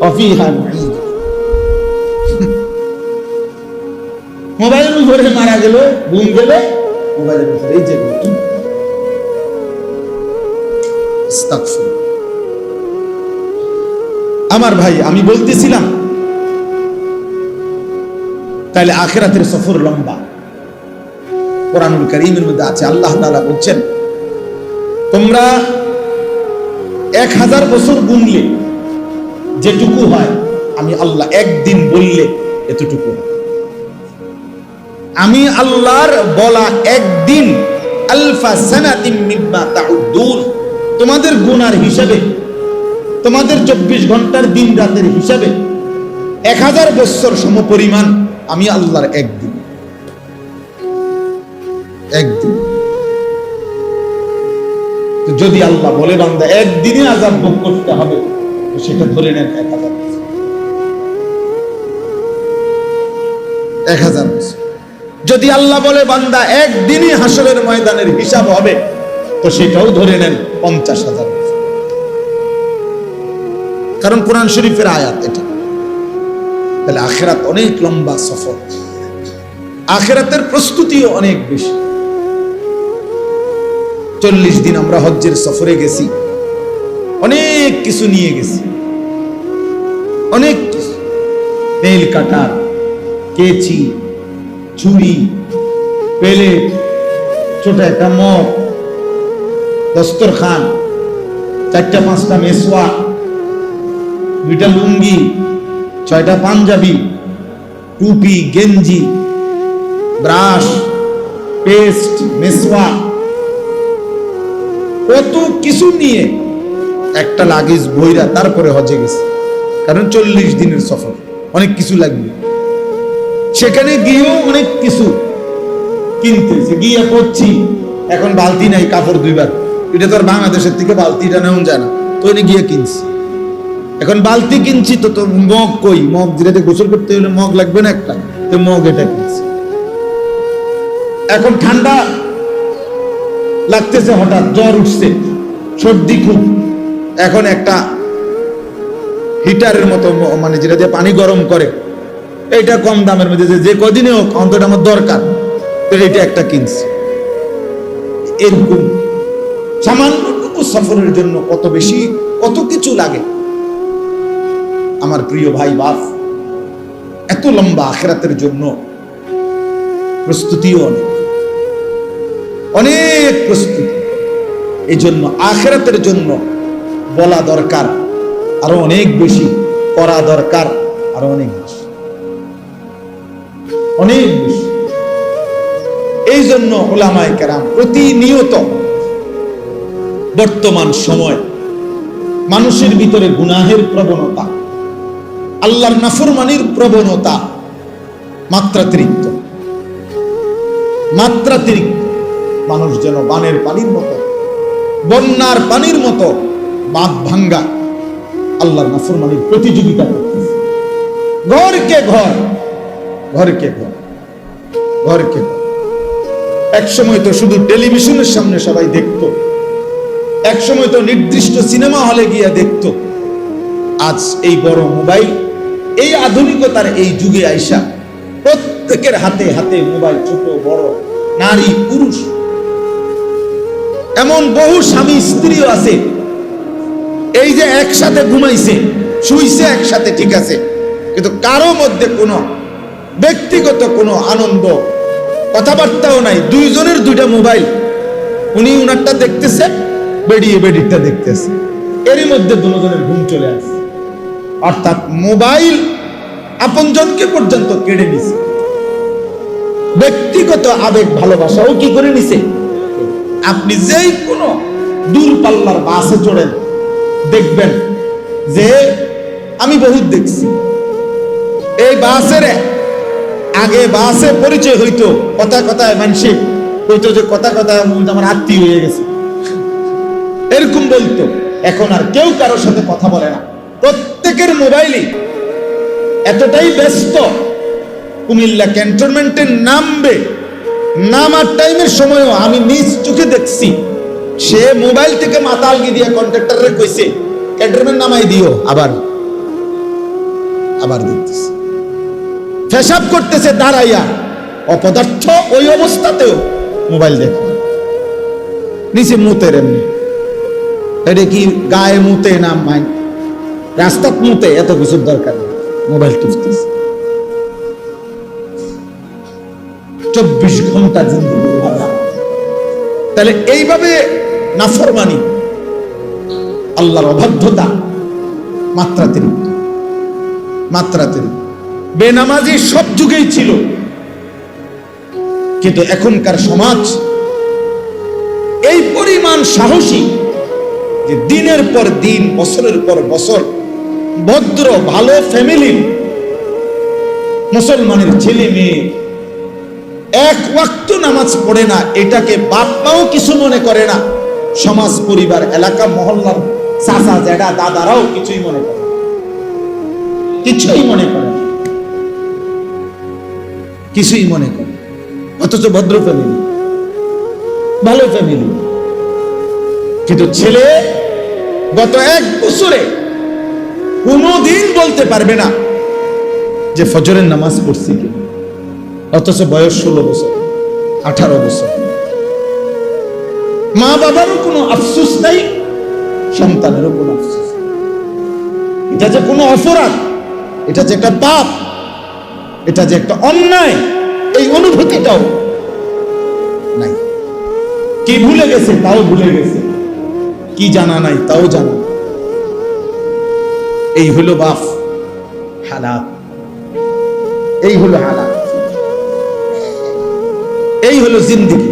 ওয়া ফিহা নুঈদুকুম। মোবাইল উপরে মারা গেল, ঘুম গেলে মোবাইলের উপরে এই জেগে। আস্তাগফিরুল্লাহ। আমার ভাই, আমি বলতেছিলাম তাহলে আখিরাতের সফর লম্বা। কোরআনুল কারীমের মধ্যে আছে, আল্লাহ তাআলা বলছেন তোমরা 1000 বছর গুনলে যেটুকু হয়, আমি আল্লাহ একদিন বললে এতটুকু হয়। আমি আল্লাহর বলা একদিন আলফা সানাতিম মিম্মা তাউদ্দুন, তোমাদের গুনার হিসাবে, তোমাদের 24 ঘন্টার দিন রাতের হিসাবে 1000 বছর সমপরিমাণ আমি আল্লাহর একদিন। যদি আল্লাহ বলে বান্দা একদিনে আযাব ভোগ করতে হবে, তো সেটা ধরে নেন 1000 বছর। যদি আল্লাহ বলে বান্দা একদিনই হাসরের ময়দানের হিসাব হবে, তো সেটাও ধরে নেন 50,000 বছর। কারণ কোরআন শরীফের আয়াত এটা। তাহলে আখিরাত অনেক লম্বা সফর, আখিরাতের প্রস্তুতিও অনেক বেশি। 40 দিন আমরা হজ্জের সফরে গেছি, অনেক কিছু নিয়ে গেছি, অনেক কিছু, তেল কাটার, কেচি, ছুরি, প্লেট, ছোট একটা মগ, দস্তরখান, 4-5টা মেসওয়াক, 2টা লুঙ্গি, 6টা পাঞ্জাবি, টুপি, গেঞ্জি, ব্রাশ, পেস্ট, মেসওয়াক, কত কিছু নিয়ে একটা লাগেজ বইরা তারপরে হজে গেছে। কারণ 40 দিনের সফর, অনেক কিছু লাগবে। সেখানে গিয়েও অনেক কিছু কিনতেছে, গিয়ে পড়ছি এখন বালতি নাই কাপড় ধুইবার, এটা তো আর বাংলাদেশের থেকে বালতিটা নেওয়া যায় না, তো এনে গিয়ে কিনছি। এখন বালতি কিনছি তো তোর মগ কই, মগ যেটাতে গোসল করতে হলে মগ লাগবে না একটা, তো মগ এটা কিনছি। এখন ঠান্ডা লাগতেছে, হঠাৎ জ্বর উঠছে, সর্দি খুব, এখন একটা হিটারের মতো, মানে যেটা দিয়ে পানি গরম করে, এইটা কম দামের মধ্যে, যে কদিনে হোক অন্তত আমার দরকার, তো এটা একটা কিনছি। এরকম সামান্যটুকু সফরের জন্য কত বেশি, কত কিছু লাগে। আমার প্রিয় ভাই বাপ, এত লম্বা আখিরাতের জন্য প্রস্তুতিও অনেক, অনেক প্রস্তুতি। এই জন্য আখিরাতের জন্য বলা দরকার আরো অনেক বেশি, করা দরকার আরো অনেক বেশি, অনেক বেশি। এই জন্য উলামায়ে কেরাম প্রতিনিয়ত বর্তমান সময় মানুষের ভিতরে গুনাহের প্রবণতা, আল্লাহর নাফরমানির প্রবণতা মাত্রাতিরিক্ত, মানুষ যেন বানের পানির মতো, বন্যার পানির মতো বাঁধ ভাঙ্গা আল্লাহর নাফরমানির প্রতিযোগিতা করতেছে। ঘরকে ঘর, ঘরকে ঘর, ঘরকে ঘর। এক সময় তো শুধু টেলিভিশনের সামনে সবাই দেখতো, এক সময় তো নির্দিষ্ট সিনেমা হলে গিয়ে দেখতো। আজ এই বড় মোবাইল, এই আধুনিকতার এই যুগে আইসা প্রত্যেকের হাতে হাতে মোবাইল, ছোট বড়, নারী পুরুষ, এমন বহু স্বামী স্ত্রীও আছে এই যে একসাথে ঘুমাইছে, শুইছে একসাথে, ঠিক আছে, কিন্তু কারো মধ্যে কোনো ব্যক্তিগত কোনো আনন্দ, কথাবার্তাও নাই। দুইজনের দুইটা মোবাইল, উনি উনারটা দেখতেছে, বেরিয়ে বেডিরটা দেখতেছে, এরই মধ্যে দুজনের ঘুম চলে আসে। অর্থাৎ মোবাইল আপনজনকে পর্যন্ত কেড়ে নিছে, ব্যক্তিগত আবেগ ভালোবাসাও কি করে নিছে। আপনি যেই কোনো দূরপাল্লার বাসে চড়েন, দেখবেন যে, আমি বহুত দেখছি, এই বাসের আগে বাসে পরিচয় হইতো, কথা কথায় মানসিক হইতো যে কথা কথায় আমার আত্মীয় হয়ে গেছে, এরকম বলতো। এখন আর কেউ কারোর সাথে কথা বলে না, প্রত্যেকের মোবাইলে এতটাই ব্যস্ত। কুমিল্লা ক্যান্টনমেন্টে নামার টাইমের সময়ও আমি নিজ চোখে দেখছি, সে মোবাইল থেকে মাতালগি দিয়ে কন্ট্রাক্টরে কইছে ক্যান্টনমেন্ট নামাই দিও, আবার দেখতেছে, পেশাব করতেছে দাঁড়াইয়া, অপদার্থ ওই অবস্থাতেও মোবাইল দেখে নিচে মুতের, এমনি এটা কি গায়ে মুতে না রাস্তা মুতে, এত কিছুর দরকার নেই, মোবাইল টিপতেছে। 24 ঘন্টা জিন্দগি। তাহলে এইভাবে নাফরমানি, আল্লাহর অবাধ্যতা মাত্রাতিরিক্ত। বেনামাজি সব যুগেই ছিল, কিন্তু এখনকার সমাজ এই পরিমাণ সাহসী যে দিনের পর দিন, বছরের পর বছর ভদ্র ভালো ফ্যামিলির মুসলমানের ছেলে মেয়ে এক ওয়াক্ত নামাজ পড়ে না, এটাকে বাপ মাও কিছু মনে করে না। সমাজ, পরিবার, এলাকা, মহল্লার চাচা জ্যাঠা দাদারাও কিছুই মনে করে না, কিছুই মনে করে না, কিছুই মনে করে। অথচ ভদ্র ফ্যামিলি, ভালো ফ্যামিলি, কিন্তু ছেলে গত 1 বছরে কোনোদিন বলতে পারবে না যে ফজরের নামাজ পড়ছি কি। অথচ বয়স 16 বছর, 18 বছর। মা বাবারও কোনো আফসোস নাই, সন্তানেরও কোনো আফসোস। এটা যে কোনো অপরাধ, এটা যে একটা পাপ, এটা যে একটা অন্যায়, এই অনুভূতিটাও নাই। কি ভুলে গেছে তাও ভুলে গেছে, কি জানা নাই তাও জানা। এই হলো বাপ হালাত, এই হলো হালাত, এই হলো জিন্দেগি।